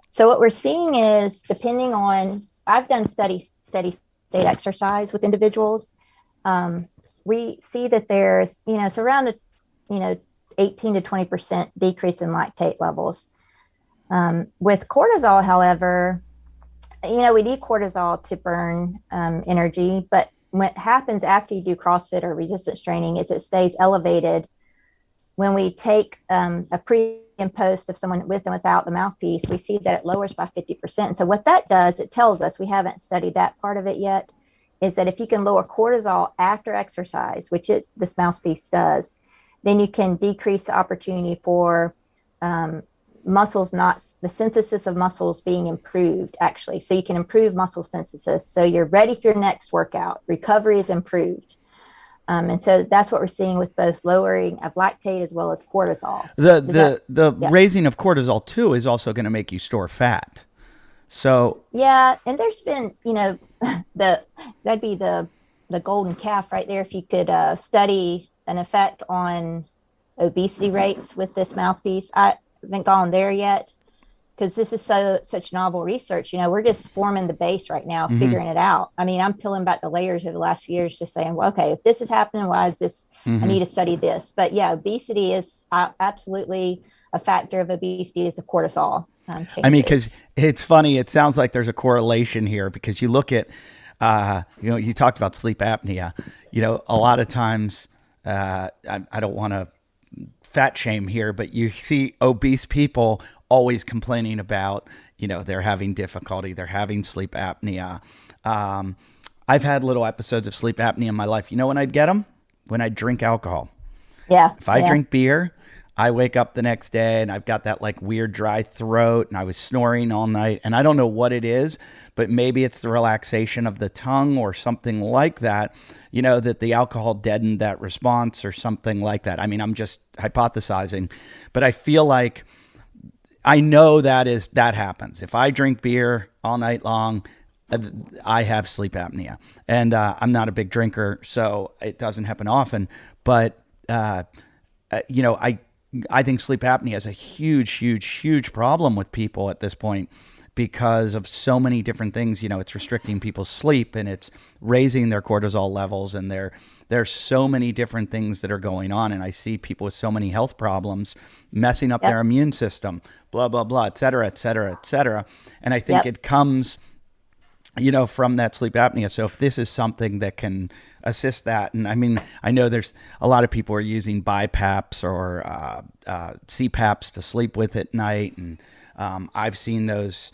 So what we're seeing is, depending on, I've done steady state exercise with individuals. We see that there's, so around 18 to 20% decrease in lactate levels. With cortisol, however, we need cortisol to burn energy, but what happens after you do CrossFit or resistance training is it stays elevated. When we take a pre and post of someone with and without the mouthpiece, we see that it lowers by 50%. And so what that does, it tells us, we haven't studied that part of it yet, is that if you can lower cortisol after exercise, which this mouthpiece does, then you can decrease the opportunity for muscles, not the synthesis of muscles being improved, actually. So you can improve muscle synthesis. So you're ready for your next workout. Recovery is improved. And so that's what we're seeing with both lowering of lactate as well as cortisol. The raising of cortisol too is also going to make you store fat. So yeah, and there's been, that'd be the golden calf right there. If you could study an effect on obesity rates with this mouthpiece. I haven't gone there yet, because this is such novel research. We're just forming the base right now, figuring it out. I mean, I'm peeling back the layers of the last few years, just saying, well, okay, if this is happening, why is this? I need to study this. But yeah, obesity is absolutely a factor of obesity is the cortisol changes. I mean, because it's funny. It sounds like there's a correlation here, because you look at, you talked about sleep apnea. A lot of times, I don't want to fat shame here, but you see obese people always complaining about, they're having difficulty, they're having sleep apnea. I've had little episodes of sleep apnea in my life. You know when I'd get them? When I drink alcohol. Yeah. If I drink beer, I wake up the next day and I've got that like weird dry throat and I was snoring all night and I don't know what it is, but maybe it's the relaxation of the tongue or something like that, that the alcohol deadened that response or something like that. I mean, I'm just hypothesizing, but I feel like I know that happens. If I drink beer all night long, I have sleep apnea, and I'm not a big drinker, so it doesn't happen often. But I think sleep apnea is a huge problem with people at this point because of so many different things. It's restricting people's sleep and it's raising their cortisol levels, and there's so many different things that are going on. And I see people with so many health problems messing up their immune system, blah, blah, blah, et cetera, et cetera, et cetera. And I think it comes from that sleep apnea. So if this is something that can assist that, and I mean, I know there's a lot of people are using BiPAPs or CPAPs to sleep with at night. And I've seen those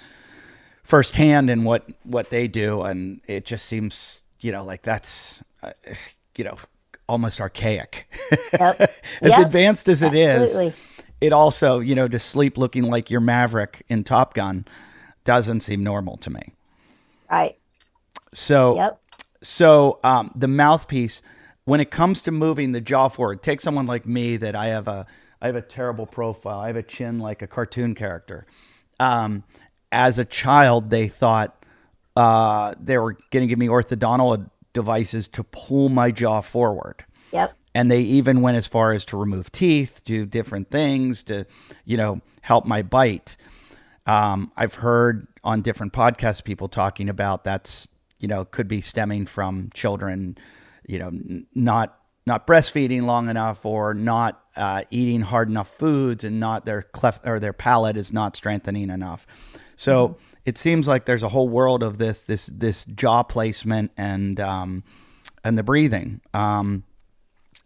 firsthand and what they do. And it just seems, like that's, almost archaic. As advanced as it is, it also, to sleep looking like your Maverick in Top Gun doesn't seem normal to me. Right. So, the mouthpiece, when it comes to moving the jaw forward, take someone like me that I have a terrible profile. I have a chin like a cartoon character. As a child, they thought they were going to give me orthodontal devices to pull my jaw forward. Yep. And they even went as far as to remove teeth, do different things to, help my bite. I've heard on different podcasts people talking about that's, could be stemming from children, not breastfeeding long enough or not eating hard enough foods and not their cleft or their palate is not strengthening enough. So it seems like there's a whole world of this jaw placement and the breathing.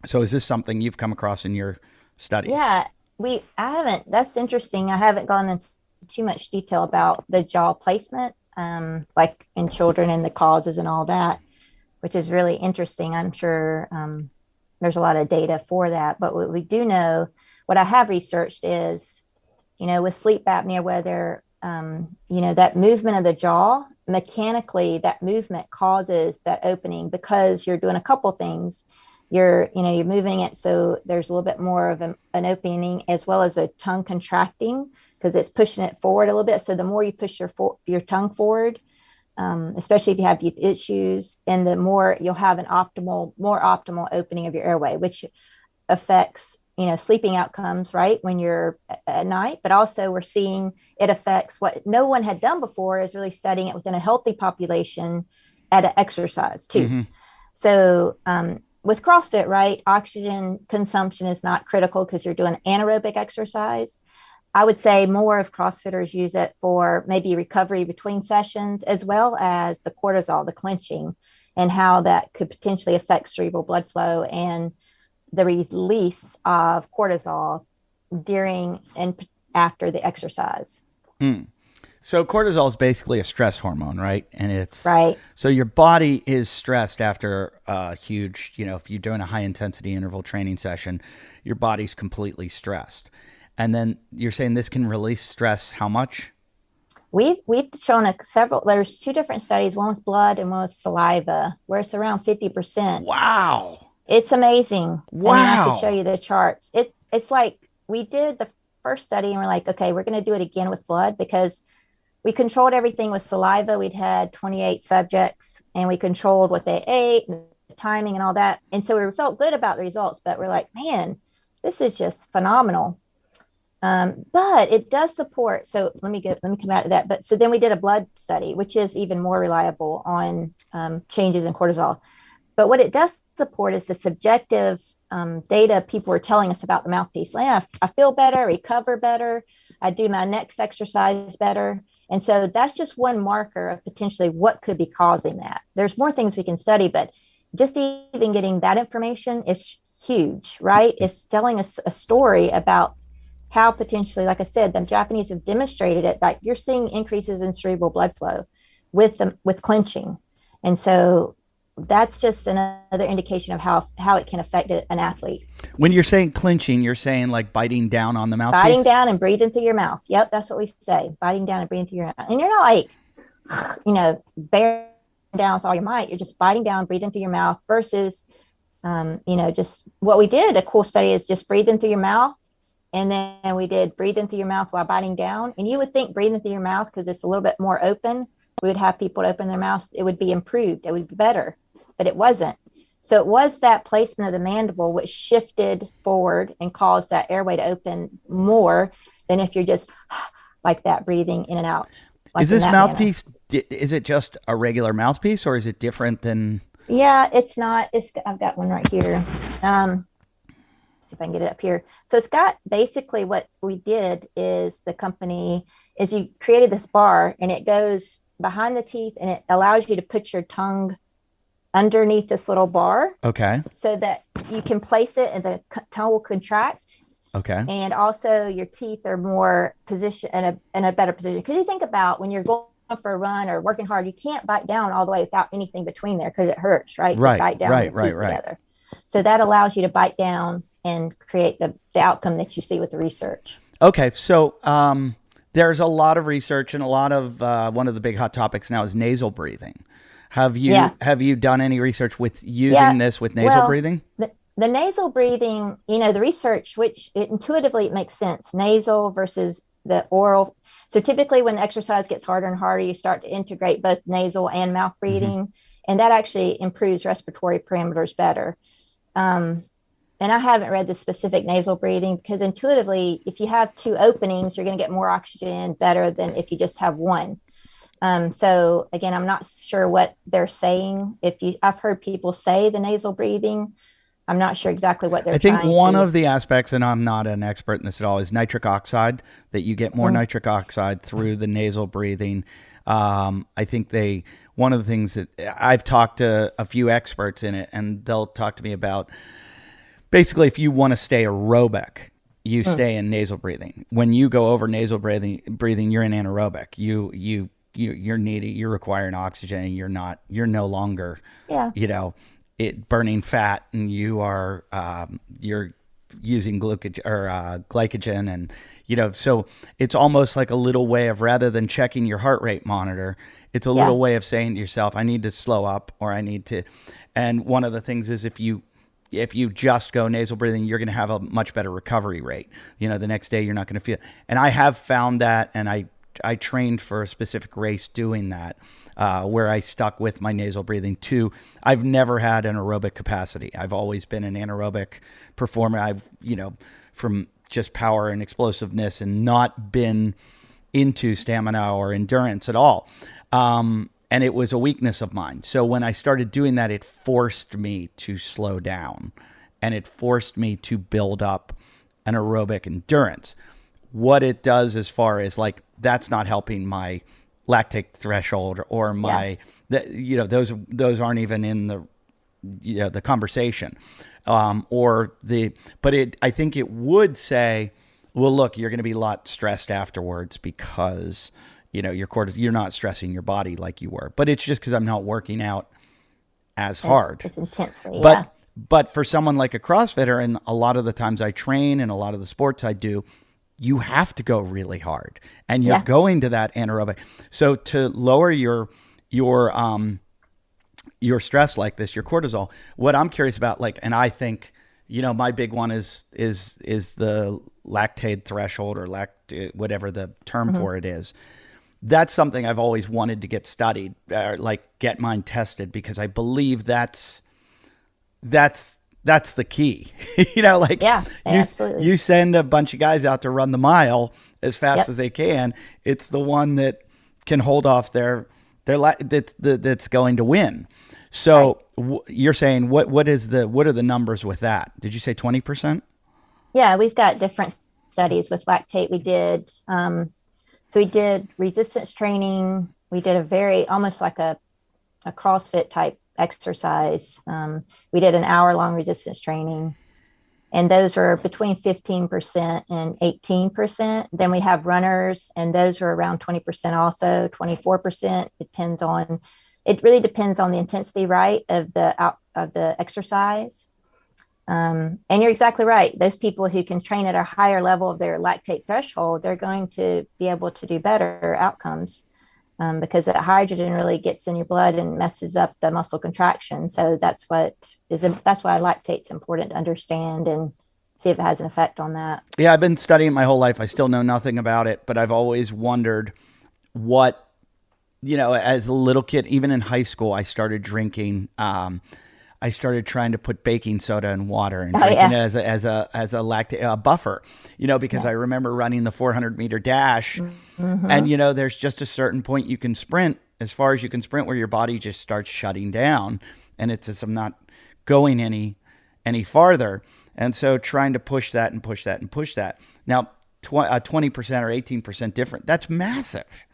So is this something you've come across in your studies? Yeah, I haven't. That's interesting. I haven't gone into too much detail about the jaw placement, like in children and the causes and all that, which is really interesting. I'm sure there's a lot of data for that. But what we do know, what I have researched is, with sleep apnea, whether, that movement of the jaw, mechanically, that movement causes that opening because you're doing a couple things. You're moving it so there's a little bit more of an opening as well as a tongue contracting because it's pushing it forward a little bit. So the more you push your tongue forward, especially if you have issues, and the more you'll have more optimal opening of your airway, which affects, sleeping outcomes, right, when you're at night. But also we're seeing it affects what no one had done before is really studying it within a healthy population at an exercise too. Mm-hmm. So, with CrossFit, right, oxygen consumption is not critical because you're doing anaerobic exercise. I would say more of CrossFitters use it for maybe recovery between sessions, as well as the cortisol, the clenching, and how that could potentially affect cerebral blood flow and the release of cortisol during and after the exercise. So cortisol is basically a stress hormone, right? And it's right. So your body is stressed after a huge, if you're doing a high intensity interval training session, your body's completely stressed. And then you're saying this can release stress how much? We've shown there's two different studies, one with blood and one with saliva, where it's around 50%. Wow. It's amazing. Wow. I mean, I could show you the charts. It's like we did the first study and we're like, okay, we're going to do it again with blood because we controlled everything with saliva. We'd had 28 subjects and we controlled what they ate and the timing and all that. And so we felt good about the results, but we're like, man, this is just phenomenal. But it does support. So let me come back to that. But so then we did a blood study, which is even more reliable on changes in cortisol. But what it does support is the subjective data people were telling us about the mouthpiece. I feel better, recover better. I do my next exercise better. And so that's just one marker of potentially what could be causing that. There's more things we can study, but just even getting that information is huge, right? It's telling us a story about how potentially, like I said, the Japanese have demonstrated it, that you're seeing increases in cerebral blood flow with clenching. And so that's just another indication of how it can affect an athlete. When you're saying clinching, you're saying like biting down on the mouthpiece? Biting down and breathing through your mouth. Yep, that's what we say. Biting down and breathing through your mouth. And you're not like, bearing down with all your might. You're just biting down, breathing through your mouth versus, just what we did. A cool study is just breathing through your mouth. And then we did breathing through your mouth while biting down. And you would think breathing through your mouth, because it's a little bit more open, we would have people open their mouths. It would be improved. It would be better, but it wasn't. So it was that placement of the mandible which shifted forward and caused that airway to open more than if you're just like that, breathing in and out. Like is this mouthpiece, is it just a regular mouthpiece, or is it different than? Yeah, it's not. I've got one right here. See if I can get it up here. So it's got, basically what we did is, the company is, you created this bar and it goes behind the teeth and it allows you to put your tongue underneath this little bar. Okay. So that you can place it and the tongue will contract. Okay. And also your teeth are more position in a better position. Because you think about when you're going for a run or working hard, you can't bite down all the way without anything between there because it hurts, right? Right. Bite down Right. Together. So that allows you to bite down and create the outcome that you see with the research. Okay. So there's a lot of research, and a lot of one of the big hot topics now is nasal breathing. Have you done any research with using this with nasal breathing? The nasal breathing, the research, which intuitively it makes sense, nasal versus the oral. So typically when exercise gets harder and harder, you start to integrate both nasal and mouth breathing, and that actually improves respiratory parameters better. And I haven't read the specific nasal breathing, because intuitively, if you have two openings, you're going to get more oxygen better than if you just have one. So again, I'm not sure what they're saying. I've heard people say the nasal breathing. I'm not sure exactly what they're trying to. I think one of the aspects, and I'm not an expert in this at all, is nitric oxide, that you get more nitric oxide through the nasal breathing. I think one of the things that I've talked to a few experts in it, and they'll talk to me about, basically, if you want to stay aerobic, you stay in nasal breathing. When you go over nasal breathing, you're in anaerobic. You're requiring oxygen, and you're no longer, burning fat, and you're using glycogen, and so it's almost like a little way of, rather than checking your heart rate monitor, it's a little way of saying to yourself, I need to slow up, or I need to. And one of the things is, if you just go nasal breathing, you're going to have a much better recovery rate. The next day you're not going to feel. And I have found that, and I trained for a specific race doing that, where I stuck with my nasal breathing too. I've never had an aerobic capacity. I've always been an anaerobic performer. I've, from just power and explosiveness, and not been into stamina or endurance at all. And it was a weakness of mine. So when I started doing that, it forced me to slow down, and it forced me to build up an aerobic endurance. What it does, as far as that's not helping my lactate threshold or my, those aren't even in the conversation. I think it would say, well, look, you're going to be a lot stressed afterwards because, you're not stressing your body like you were, but it's just because I'm not working out as hard. As intensely. But for someone like a CrossFitter, and a lot of the times I train, and a lot of the sports I do, you have to go really hard, and you're going to that anaerobic. So to lower your stress like this, your cortisol, what I'm curious about, and I think, my big one is the lactate threshold, or whatever the term for it is. That's something I've always wanted to get studied, get mine tested, because I believe that's the key. Absolutely. You send a bunch of guys out to run the mile as fast as they can. It's the one that can hold off that's going to win. So you're saying, what are the numbers with that? Did you say 20%? Yeah, we've got different studies with lactate. We did, so we did resistance training. We did a very, almost like a CrossFit type exercise. We did an hour-long resistance training. And those are between 15% and 18%. Then we have runners, and those are around 20% also, 24%. It really depends on the intensity, right, of the exercise. And you're exactly right. Those people who can train at a higher level of their lactate threshold, they're going to be able to do better outcomes. Because that hydrogen really gets in your blood and messes up the muscle contraction. So that's why lactate's important to understand and see if it has an effect on that. Yeah, I've been studying my whole life. I still know nothing about it, but I've always wondered what, as a little kid, even in high school, I started drinking. I started trying to put baking soda in water and drinking it as a lactate buffer, because I remember running the 400-meter dash, and there's just a certain point you can sprint, as far as you can sprint, where your body just starts shutting down, and it's just, I'm not going any farther, and so trying to push that and push that and push that. Now, 20% or 18% different. That's massive.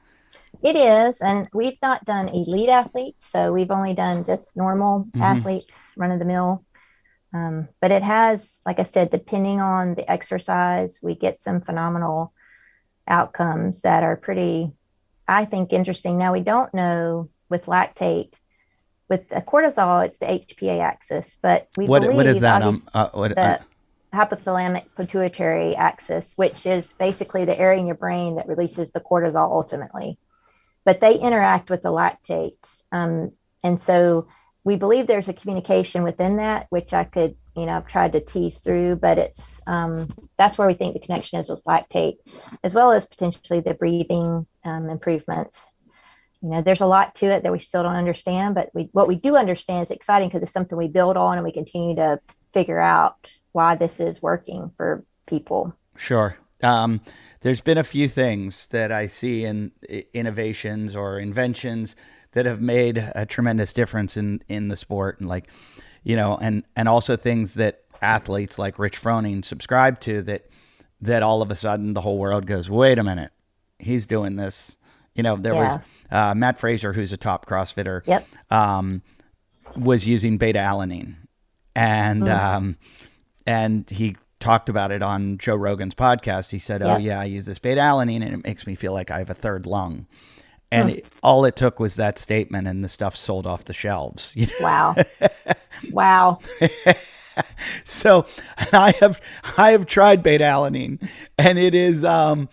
It is, and we've not done elite athletes, so we've only done just normal athletes, run-of-the-mill. But it has, like I said, depending on the exercise, we get some phenomenal outcomes that are pretty, I think, interesting. Now, we don't know with lactate. With cortisol, it's the HPA axis, but we believe what is that? The hypothalamic pituitary axis, which is basically the area in your brain that releases the cortisol ultimately. But they interact with the lactate. And so we believe there's a communication within that, which I could, I've tried to tease through, but it's, that's where we think the connection is with lactate, as well as potentially the breathing improvements. There's a lot to it that we still don't understand, but what we do understand is exciting because it's something we build on and we continue to figure out why this is working for people. Sure. There's been a few things that I see in innovations or inventions that have made a tremendous difference in the sport, and and also things that athletes like Rich Froning subscribe to that all of a sudden the whole world goes, wait a minute, he's doing this. There was Matt Fraser, who's a top CrossFitter, was using beta-alanine, and he talked about it on Joe Rogan's podcast. He said, I use this beta-alanine and it makes me feel like I have a third lung. And all it took was that statement and the stuff sold off the shelves. Wow. Wow. So I have tried beta-alanine, and it is, I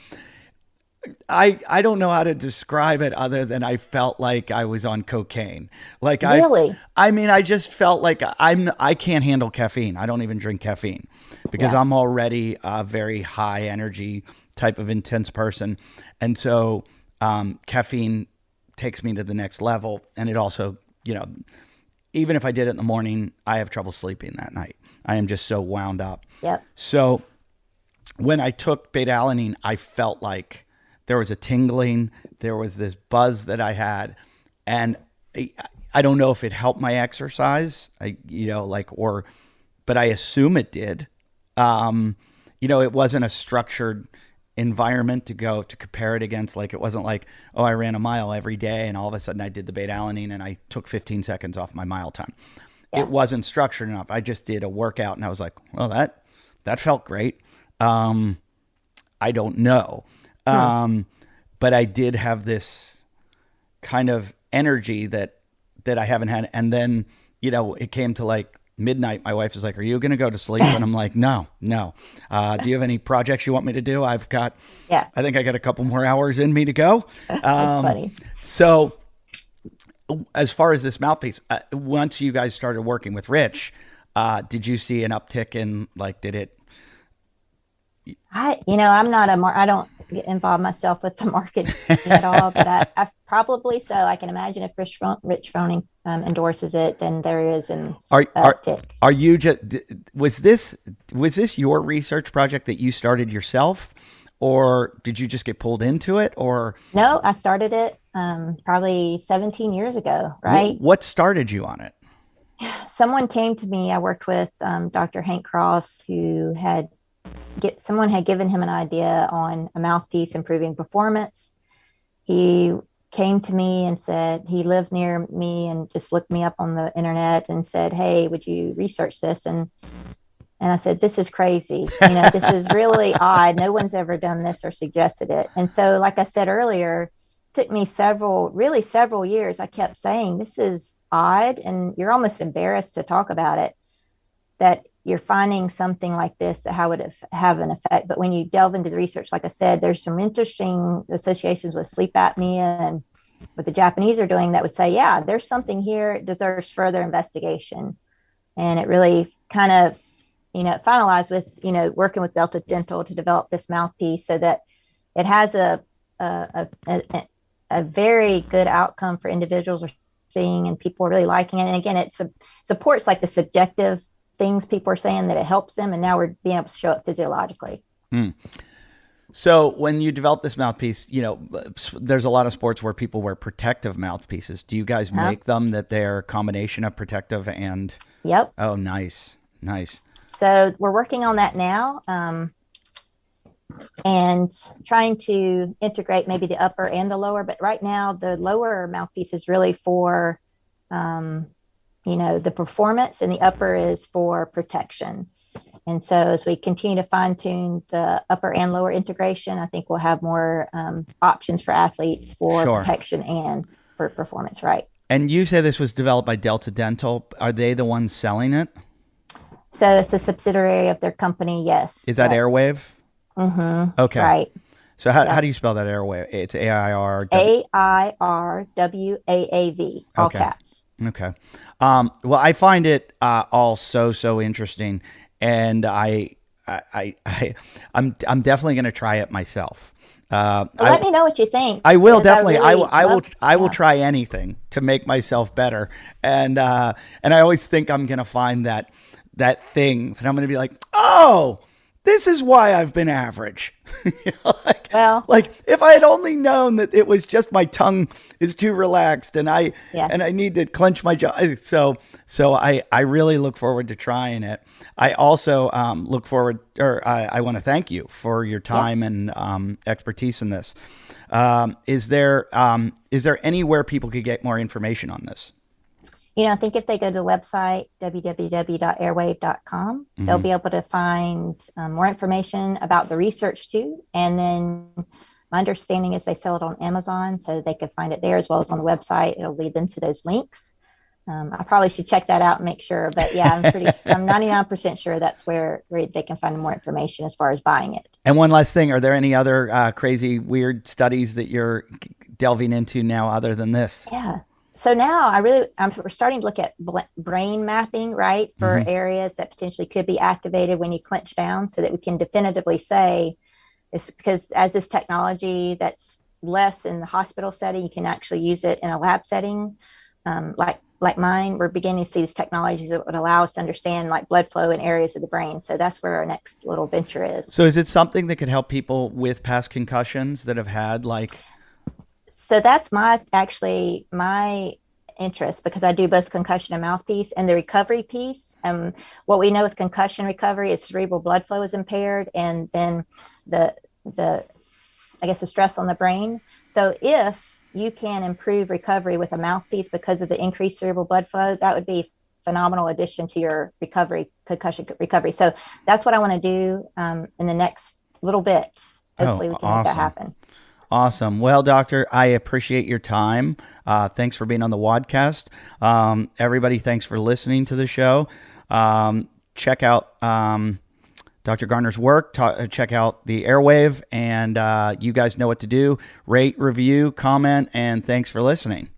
don't know how to describe it other than I felt like I was on cocaine. Like really? I just felt like I can't handle caffeine. I don't even drink caffeine because I'm already a very high energy type of intense person. And so caffeine takes me to the next level. And it also, even if I did it in the morning, I have trouble sleeping that night. I am just so wound up. Yep. So when I took beta-alanine, I felt like there was a tingling, there was this buzz that I had, and I don't know if it helped my exercise, but I assume it did. It wasn't a structured environment to compare it against. Like, it wasn't like, I ran a mile every day and all of a sudden I did the beta-alanine and I took 15 seconds off my mile time. Yeah. It wasn't structured enough. I just did a workout and I was like, well, that felt great. I don't know. But I did have this kind of energy that I haven't had. And then, it came to like midnight. My wife was like, are you going to go to sleep? And I'm like, no. Do you have any projects you want me to do? I think I got a couple more hours in me to go. That's funny. So as far as this mouthpiece, once you guys started working with Rich, did you see an uptick in did it? I'm not I don't get involved myself with the market at all, but I probably so. I can imagine if Rich Froning endorses it, then there is an uptick. Are you was this your research project that you started yourself, or did you just get pulled into it? Or no, I started it probably 17 years ago. Right. What started you on it? Someone came to me. I worked with Dr. Hank Cross, who someone had given him an idea on a mouthpiece improving performance. He came to me and said, he lived near me and just looked me up on the internet and said, hey, would you research this? And And I said, this is crazy. This is really odd. No one's ever done this or suggested it. And so, like I said earlier, it took me several years. I kept saying, this is odd. And you're almost embarrassed to talk about it, that you're finding something like this, that how would it have an effect. But when you delve into the research, like I said, there's some interesting associations with sleep apnea and what the Japanese are doing that would say, yeah, there's something here. It deserves further investigation. And it really kind of, finalized with, working with Delta Dental to develop this mouthpiece so that it has a very good outcome for individuals are seeing, and people are really liking it. And again, it supports like the subjective things people are saying, that it helps them. And now we're being able to show it physiologically. So when you develop this mouthpiece, there's a lot of sports where people wear protective mouthpieces. Do you guys make them that they're a combination of protective and? Yep. Oh, nice. So we're working on that now, and trying to integrate maybe the upper and the lower. But right now, the lower mouthpiece is really for, the performance, and the upper is for protection. And so as we continue to fine tune the upper and lower integration, I think we'll have more options for athletes for protection and for performance, right? And you say this was developed by Delta Dental. Are they the ones selling it? So it's a subsidiary of their company, yes. Is that Airwave? Mm-hmm. Okay. Right. So how do you spell that Airwave? It's AIR. AIRWAAV, all caps. Okay. Well, I find it all so interesting, and I'm definitely going to try it myself. Let me know what you think. I will definitely. I will try anything to make myself better, and I always think I'm going to find that thing that I'm going to be like, oh, this is why I've been average. Like if I had only known that it was just my tongue is too relaxed and I need to clench my jaw. So I really look forward to trying it. I also look forward, or I want to thank you for your time and expertise in this. Is there anywhere people could get more information on this? I think if they go to the website, www.airwave.com, they'll be able to find more information about the research too. And then my understanding is they sell it on Amazon, so they could find it there as well as on the website. It'll lead them to those links. I probably should check that out and make sure. But yeah, I'm 99% sure that's where they can find more information as far as buying it. And one last thing, are there any other crazy, weird studies that you're delving into now other than this? Yeah. So now we're starting to look at brain mapping, right, for areas that potentially could be activated when you clench down, so that we can definitively say it's because as this technology that's less in the hospital setting, you can actually use it in a lab setting. Like mine, we're beginning to see these technologies that would allow us to understand like blood flow in areas of the brain. So that's where our next little venture is. So is it something that could help people with past concussions that have had So that's my interest, because I do both concussion and mouthpiece and the recovery piece. What we know with concussion recovery is cerebral blood flow is impaired, and then the stress on the brain. So if you can improve recovery with a mouthpiece because of the increased cerebral blood flow, that would be phenomenal addition to your concussion recovery. So that's what I want to do in the next little bit. Hopefully we can make that happen. Awesome. Well, Doctor, I appreciate your time. Thanks for being on the WODcast. Everybody, thanks for listening to the show. Check out Dr. Garner's work. Check out the Airwave, and you guys know what to do. Rate, review, comment, and thanks for listening.